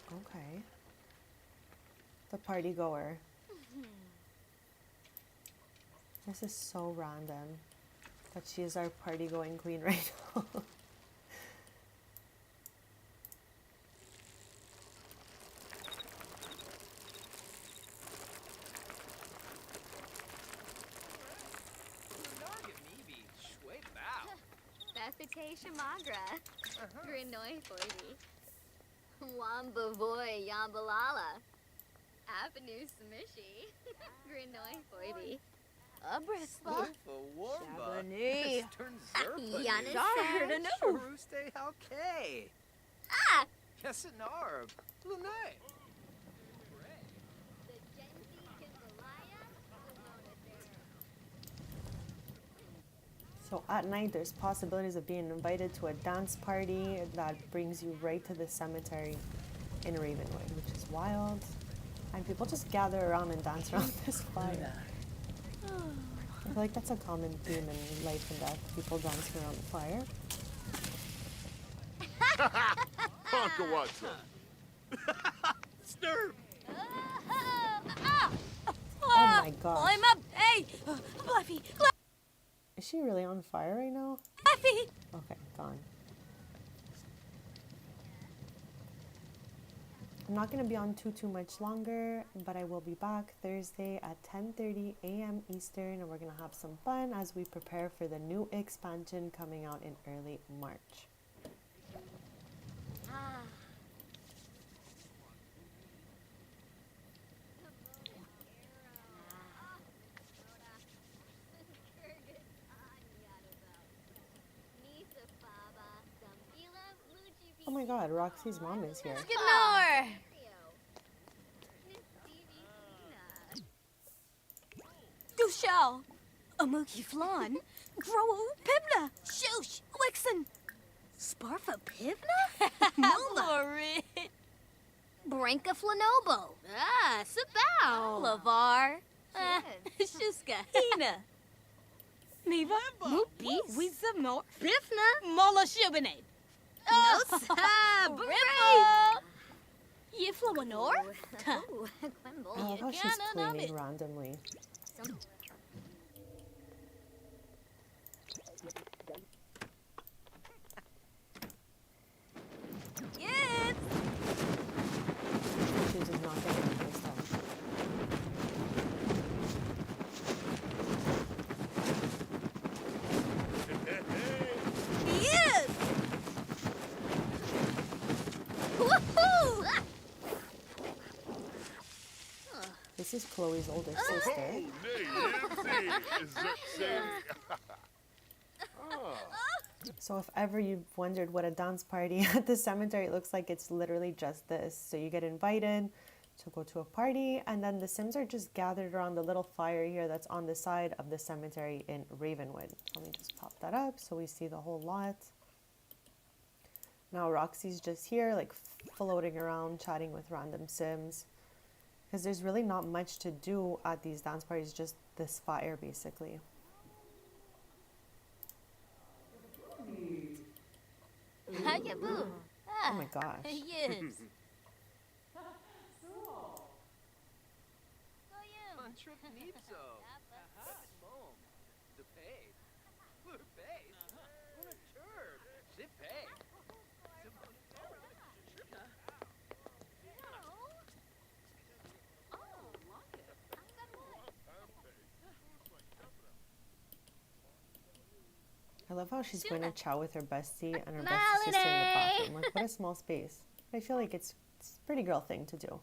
Okay. The party goer. This is so random that she is our party going queen right now. Nargamibi. Shwe Bao. Bethite Shamagra. Grinoi Forty. Wamba Voy Yambalala. Avenue Samishi. Grinoi Forty. Abrispa. Warmba. Shabani. Stern Zerpa. Yana Sorry to know. Charuste Halke. Ah! Kessinarb. Lunay. The Genzi Kimbalai So at night, there's possibilities of being invited to a dance party that brings you right to the cemetery in Ravenwood, which is wild. And people just gather around and dance around this fire. I feel like that's a common theme in life and death, people dancing around the fire. Pankawatsa. Stir. Oh my gosh. I'm up. Hey, Fluffy, Is she really on fire right now? Fluffy. Okay, gone. I'm not going to be on too much longer, but I will be back Thursday at 10:30 a.m. Eastern, and we're going to have some fun as we prepare for the new expansion coming out in early March. Oh my god, Roxy's mom is here. Gnor. Dushel. Amuki Flan. Grow Pibna. Shush. Wixen. Sparfa Pivna? Mula. Branka Flanobo. Ah, Sabao. Lavar. Shuska. Hina. Neva. Moopis. Wizamor. Pifna. Mola Shubinate. No, Ripple. Yiflawanor? I love how she's cleaning randomly. Yes. She was not getting it this time. Yes. Woohoo! This is Chloe's oldest sister. So if ever you've wondered what a dance party at the cemetery looks like, it's literally just this. So you get invited to go to a party, and then the Sims are just gathered around the little fire here that's on the side of the cemetery in Ravenwood. Let me just pop that up so we see the whole lot. Now Roxy's just here, like floating around, chatting with random Sims. Because there's really not much to do at these dance parties, just this fire basically. Hiya, boo. Oh my gosh. Yes. Entrepnipso. Mom. The pay. Look, pay. What a turd. Zip pay. I love how she's going to chow with her bestie and her bestie sister in the bathroom. Like, what a small space. I feel like it's a pretty girl thing to do.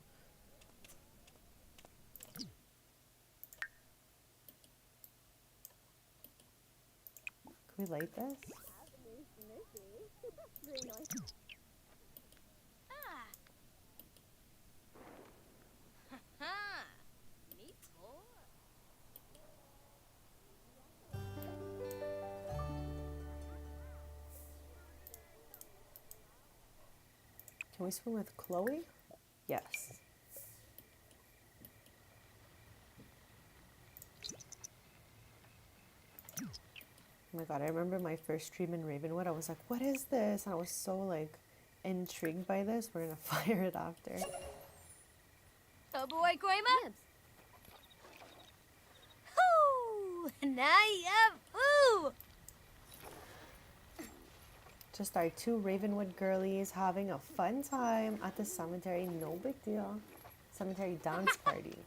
Can we light this? Can we swim with Chloe? Yes. Oh my god, I remember my first stream in Ravenwood. I was like, what is this? And I was so like intrigued by this. We're gonna fire it after. Oh boy, Grandma. Ooh, Naya, ooh. Just our two Ravenwood girlies having a fun time at the cemetery. No big deal. Cemetery dance party.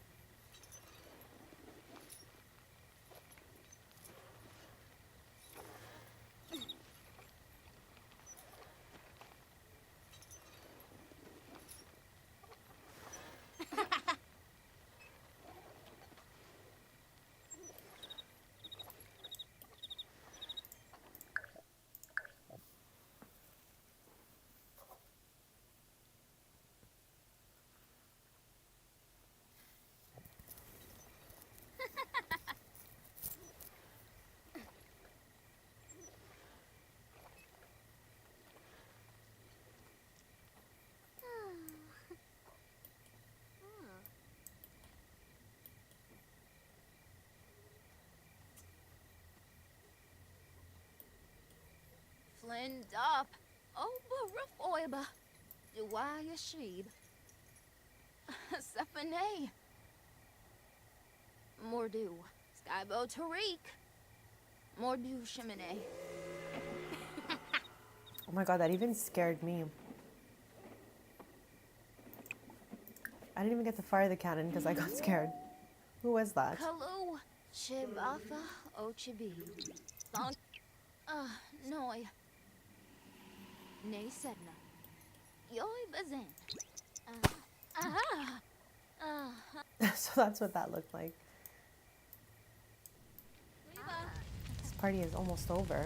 Flinned up. Oh, Rafoiba. Dewaya Sheeb. Sefane. Mordu. Skybo Tariq. Mordu Shimene. Oh my god, that even scared me. I didn't even get to fire the cannon because I got scared. Who was that? Kalu. Chibafa Ochibi. Thong. Noi. Nay Sedna. Yoi Bazin. Aha. So that's what that looked like. This party is almost over.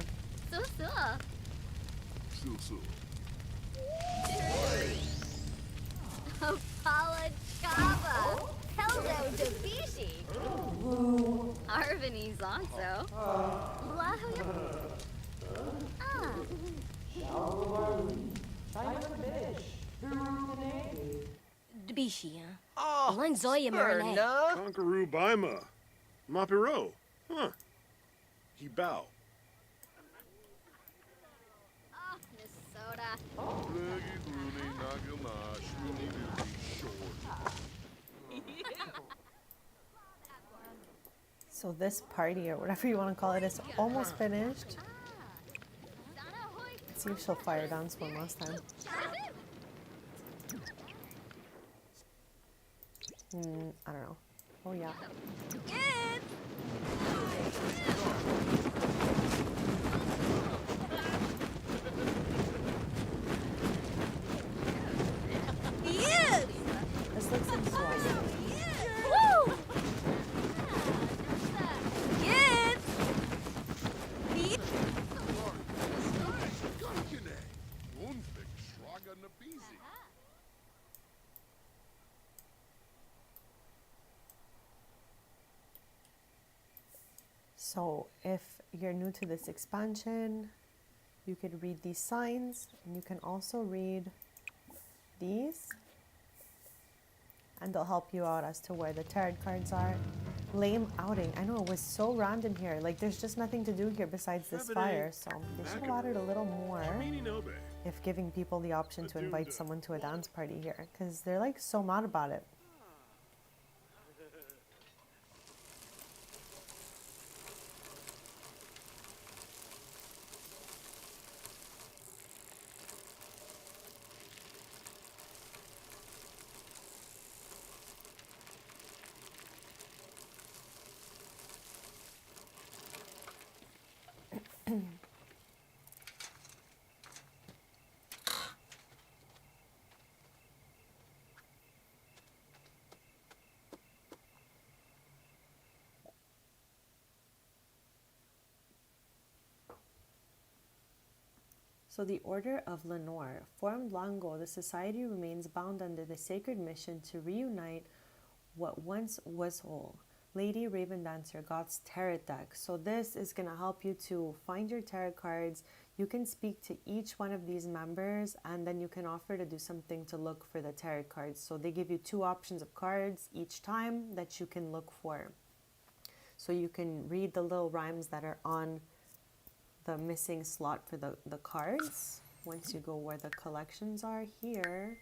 Opala Chava. Hello, Dabishi. Arvini Zonso. Blahoya. Dbishi, huh? Oh, Lanzoya Marinette. Sperna. Conqueror Baima. Mapiro. Huh. Hibao. Oh, Minnesota. So this party, or whatever you want to call it, is almost finished. Let's see if she'll fire dance one last time. I don't know. Oh yeah. This looks exhausting. So if you're new to this expansion, you could read these signs, and you can also read these, and they'll help you out as to where the tarot cards are. Lame outing. I know, it was so random here. Like, there's just nothing to do here besides this fire, so they should have added a little more if giving people the option to invite someone to a dance party here, because they're like so mad about it. So the Order of Lenore. Formed long ago, the society remains bound under the sacred mission to reunite what once was whole. Lady Raven Dancer God's Tarot deck. So this is going to help you to find your tarot cards. You can speak to each one of these members, and then you can offer to do something to look for the tarot cards. So they give you 2 options of cards each time that you can look for. So you can read the little rhymes that are on the missing slot for the cards. Once you go where the collections are here,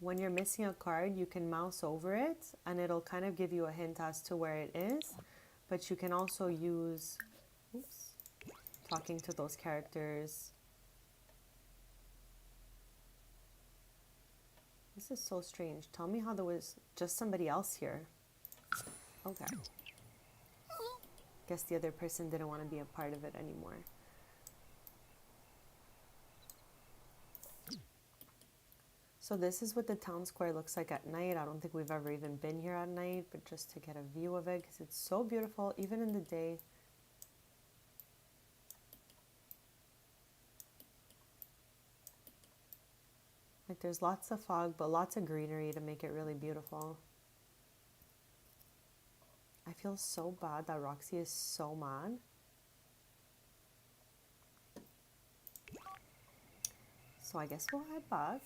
when you're missing a card, you can mouse over it and it'll kind of give you a hint as to where it is. But you can also use, talking to those characters. This is so strange. Tell me how there was just somebody else here. Okay. Guess the other person didn't want to be a part of it anymore. So this is what the town square looks like at night. I don't think we've ever even been here at night, but just to get a view of it, because it's so beautiful, even in the day. Like, there's lots of fog, but lots of greenery to make it really beautiful. I feel so bad that Roxy is so mad. So I guess we'll head back.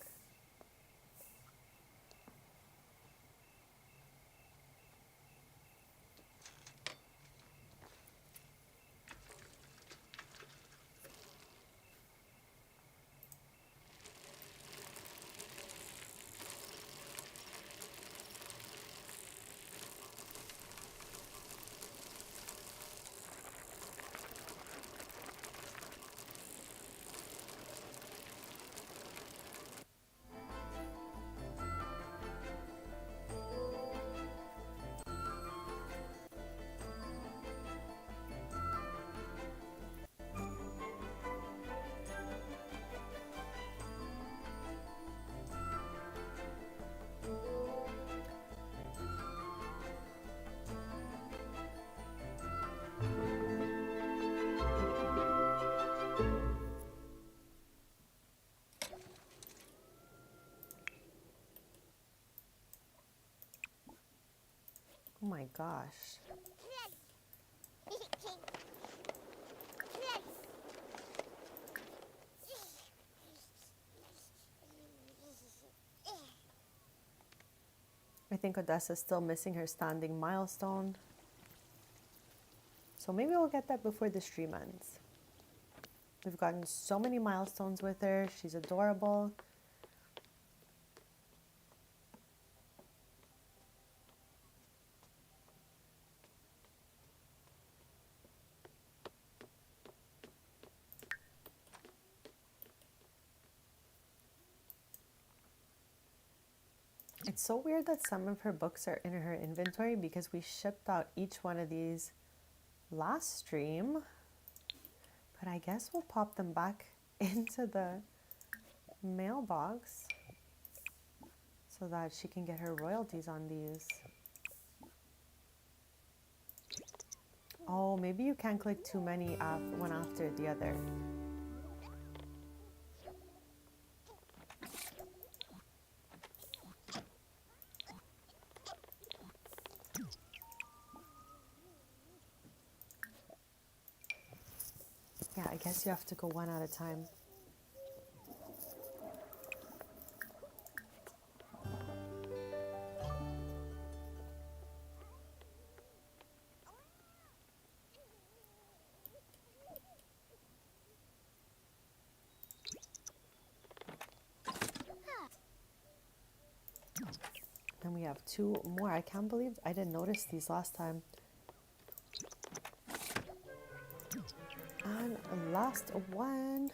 Oh my gosh. I think Odessa's still missing her standing milestone. So maybe we'll get that before the stream ends. We've gotten so many milestones with her. She's adorable. It's so weird that some of her books are in her inventory because we shipped out each one of these last stream. But I guess we'll pop them back into the mailbox so that she can get her royalties on these. Oh, maybe you can't click too many one after the other. Yeah, I guess you have to go one at a time. Then we have two more. I can't believe I didn't notice these last time. And last one.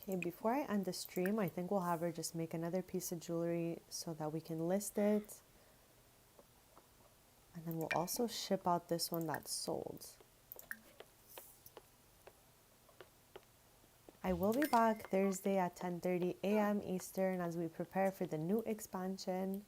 Okay, before I end the stream, I think we'll have her just make another piece of jewelry so that we can list it. And then we'll also ship out this one that's sold. I will be back Thursday at 10:30 a.m. Eastern as we prepare for the new expansion.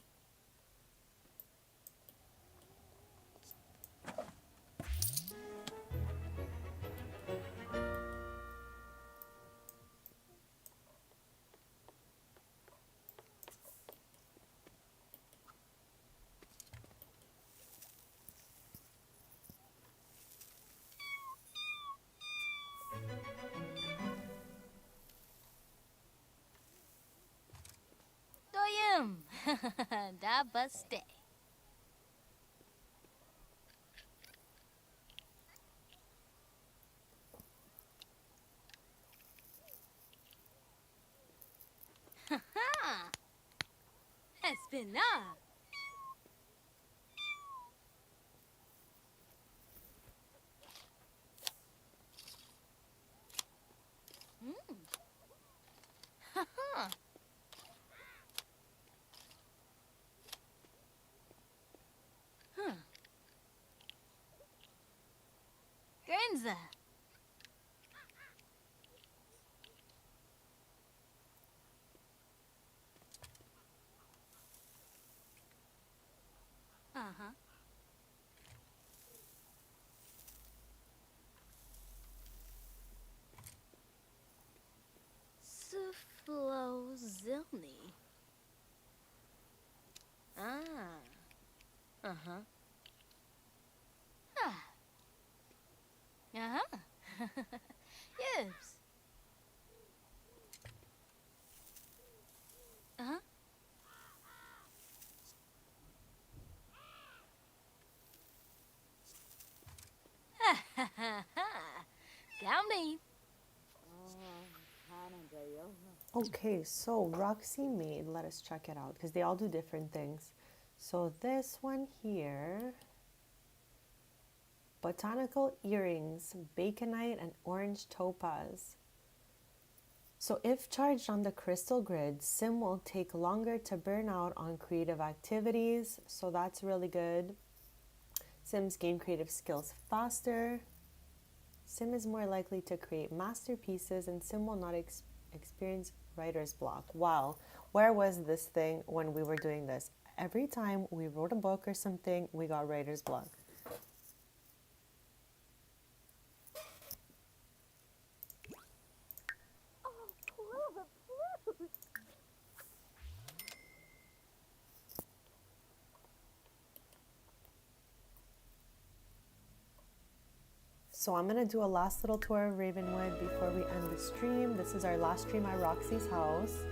Doyum. Da buste. Ha. Espina. Ha. Grinza. Uh-huh. Suflo Zilni. Ah. Uh-huh. Ah. Uh-huh. Yes. Uh-huh. County. Okay, so Roxy made, let us check it out because they all do different things. So this one here, botanical earrings, baconite and orange topaz. So if charged on the crystal grid, Sim will take longer to burn out on creative activities. So that's really good. Sims gain creative skills faster. Sim is more likely to create masterpieces and Sim will not experience writer's block. Wow, where was this thing when we were doing this? Every time we wrote a book or something, we got writer's block. So I'm gonna do a last little tour of Ravenwood before we end the stream. This is our last stream at Roxy's house.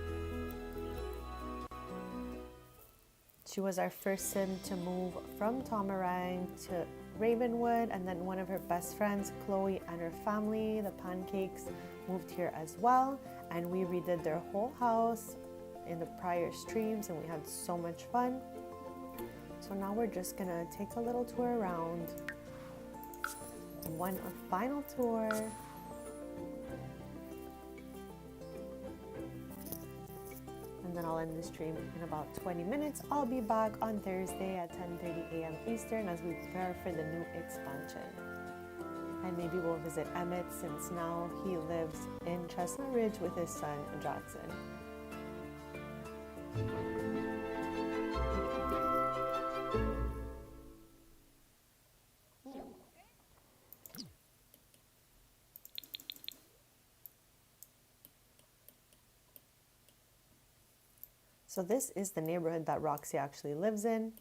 She was our first sim to move from Tomarang to Ravenwood, and then one of her best friends, Chloe, and her family, the Pancakes, moved here as well, and we redid their whole house in the prior streams, and we had so much fun. So now we're just gonna take a little tour around, one final tour. And then I'll end the stream in about 20 minutes. I'll be back on Thursday at 10:30 a.m. Eastern as we prepare for the new expansion. And maybe we'll visit Emmett since now he lives in Chestnut Ridge with his son, Jackson. So this is the neighborhood that Roxy actually lives in.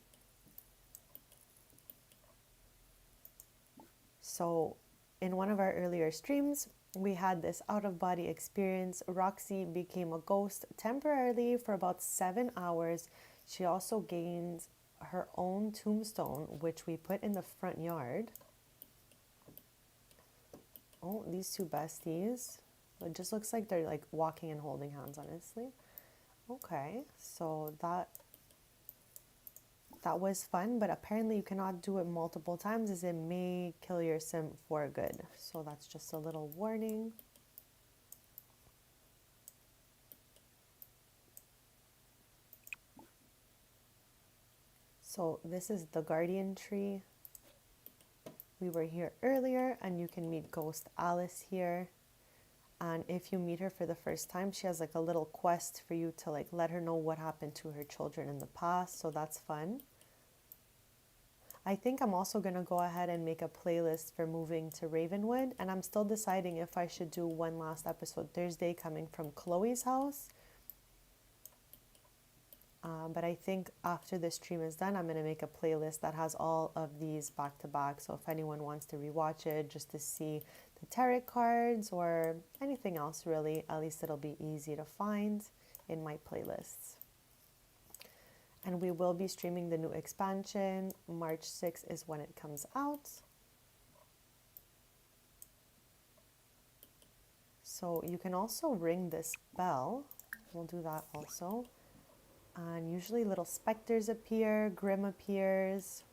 So in one of our earlier streams, we had this out-of-body experience. Roxy became a ghost temporarily for about 7 hours. She also gained her own tombstone, which we put in the front yard. Oh, these two besties. It just looks like they're like walking and holding hands, honestly. Okay, so that was fun, but apparently you cannot do it multiple times as it may kill your sim for good. So that's just a little warning. So this is the guardian tree. We were here earlier and you can meet Ghost Alice here. And if you meet her for the first time, she has like a little quest for you to like let her know what happened to her children in the past. So that's fun. I think I'm also going to go ahead and make a playlist for moving to Ravenwood. And I'm still deciding if I should do one last episode Thursday coming from Chloe's house. But I think after this stream is done, I'm going to make a playlist that has all of these back to back. So if anyone wants to rewatch it just to see the tarot cards or anything else really, at least it'll be easy to find in my playlists. And we will be streaming the new expansion. March 6th is when it comes out. So you can also ring this bell. We'll do that also. And usually little specters appear, Grim appears.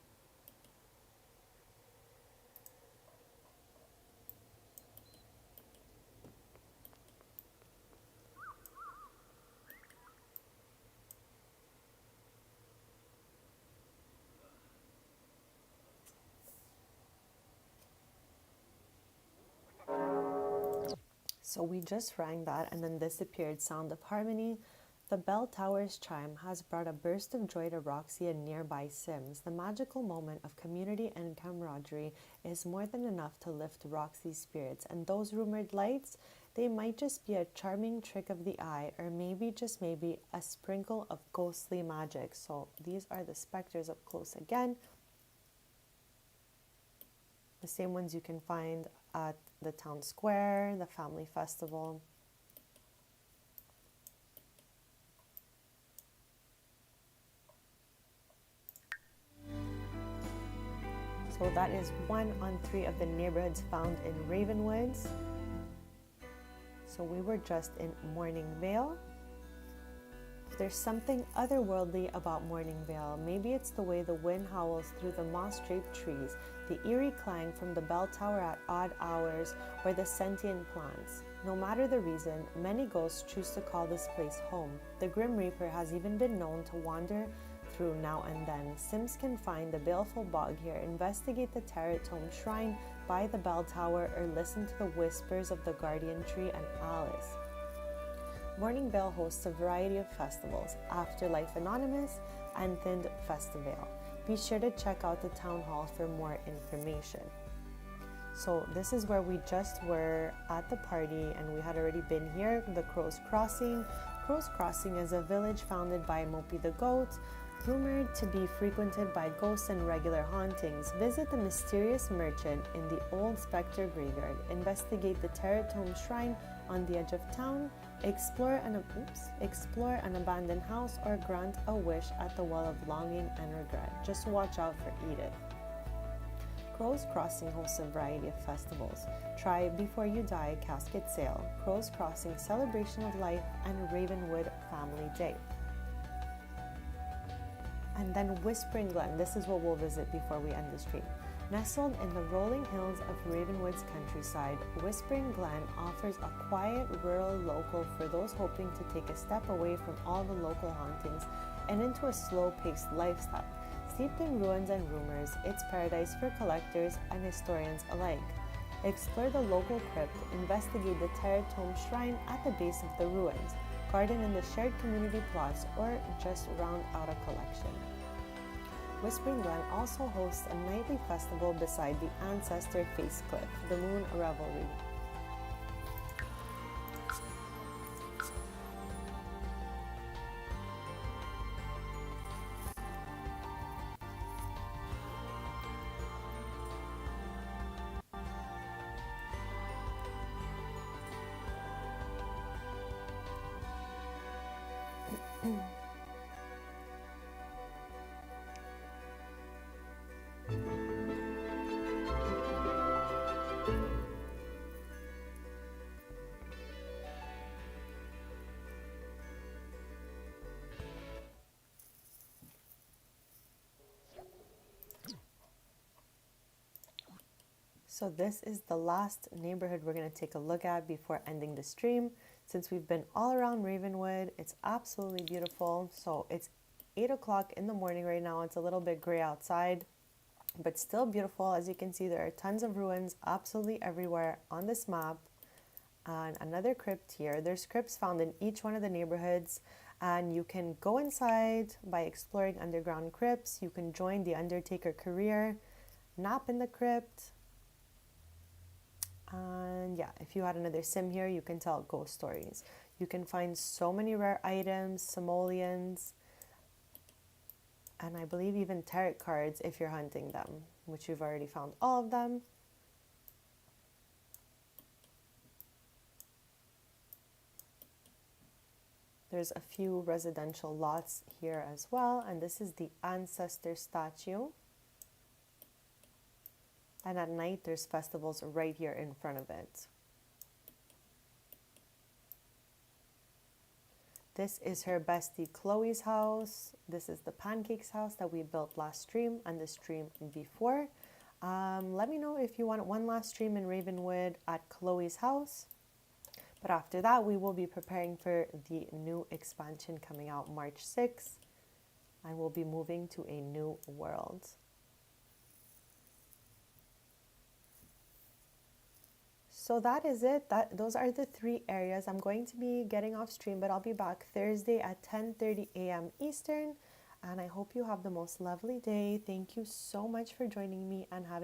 So we just rang that and then this appeared, Sound of Harmony. The bell tower's chime has brought a burst of joy to Roxy and nearby Sims. The magical moment of community and camaraderie is more than enough to lift Roxy's spirits, and those rumored lights, they might just be a charming trick of the eye, or maybe, just maybe, a sprinkle of ghostly magic. So these are the specters up close again. The same ones you can find at the town square, the family festival. So that is 1 on 3 of the neighborhoods found in Ravenwood. So we were just in Morning Vale. There's something otherworldly about Morning Vale. Maybe it's the way the wind howls through the moss-draped trees, the eerie clang from the bell tower at odd hours, or the sentient plants. No matter the reason, many ghosts choose to call this place home. The Grim Reaper has even been known to wander through now and then. Sims can find the baleful bog here, investigate the Tarot Tome Shrine by the bell tower, or listen to the whispers of the Guardian Tree and Alice. Morning Vale hosts a variety of festivals, Afterlife Anonymous and Thind Festival. Be sure to check out the town hall for more information. So this is where we just were at the party, and we had already been here, the Crow's Crossing. Crow's Crossing is a village founded by Mopey the Goat, Rumored to be frequented by ghosts and regular hauntings, visit the mysterious merchant in the old Spectre Graveyard, investigate the Terratome Shrine on the edge of town, explore an abandoned house, or grant a wish at the Well of Longing and Regret. Just watch out for Edith. Crow's Crossing hosts a variety of festivals. Try Before You Die Casket Sale, Crow's Crossing Celebration of Life, and Ravenwood Family Day. And then Whispering Glen, this is what we'll visit before we end the stream. Nestled in the rolling hills of Ravenwood's countryside, Whispering Glen offers a quiet rural local for those hoping to take a step away from all the local hauntings and into a slow-paced lifestyle. Steeped in ruins and rumors, it's paradise for collectors and historians alike. Explore the local crypt, investigate the Terratome Shrine at the base of the ruins, garden in the shared community plots, or just round out a collection. Whispering Glen also hosts a nightly festival beside the Ancestor Face Cliff, the Moon Revelry. So this is the last neighborhood we're going to take a look at before ending the stream. Since we've been all around Ravenwood, it's absolutely beautiful. So it's 8 o'clock in the morning right now. It's a little bit gray outside, but still beautiful. As you can see, there are tons of ruins absolutely everywhere on this map. And another crypt here. There's crypts found in each one of the neighborhoods, and you can go inside by exploring underground crypts. You can join the Undertaker career, nap in the crypt. And yeah, if you had another sim here, you can tell ghost stories. You can find so many rare items, simoleons, and I believe even tarot cards if you're hunting them, which you've already found all of them. There's a few residential lots here as well, and this is the ancestor statue. And at night, there's festivals right here in front of it. This is her bestie Chloe's house. This is the Pancakes house that we built last stream and the stream before. Let me know if you want one last stream in Ravenwood at Chloe's house. But after that, we will be preparing for the new expansion coming out March 6th. And we'll be moving to a new world. So that is it. Those are the 3 areas. I'm going to be getting off stream, but I'll be back Thursday at 10:30 a.m. Eastern. And I hope you have the most lovely day. Thank you so much for joining me and having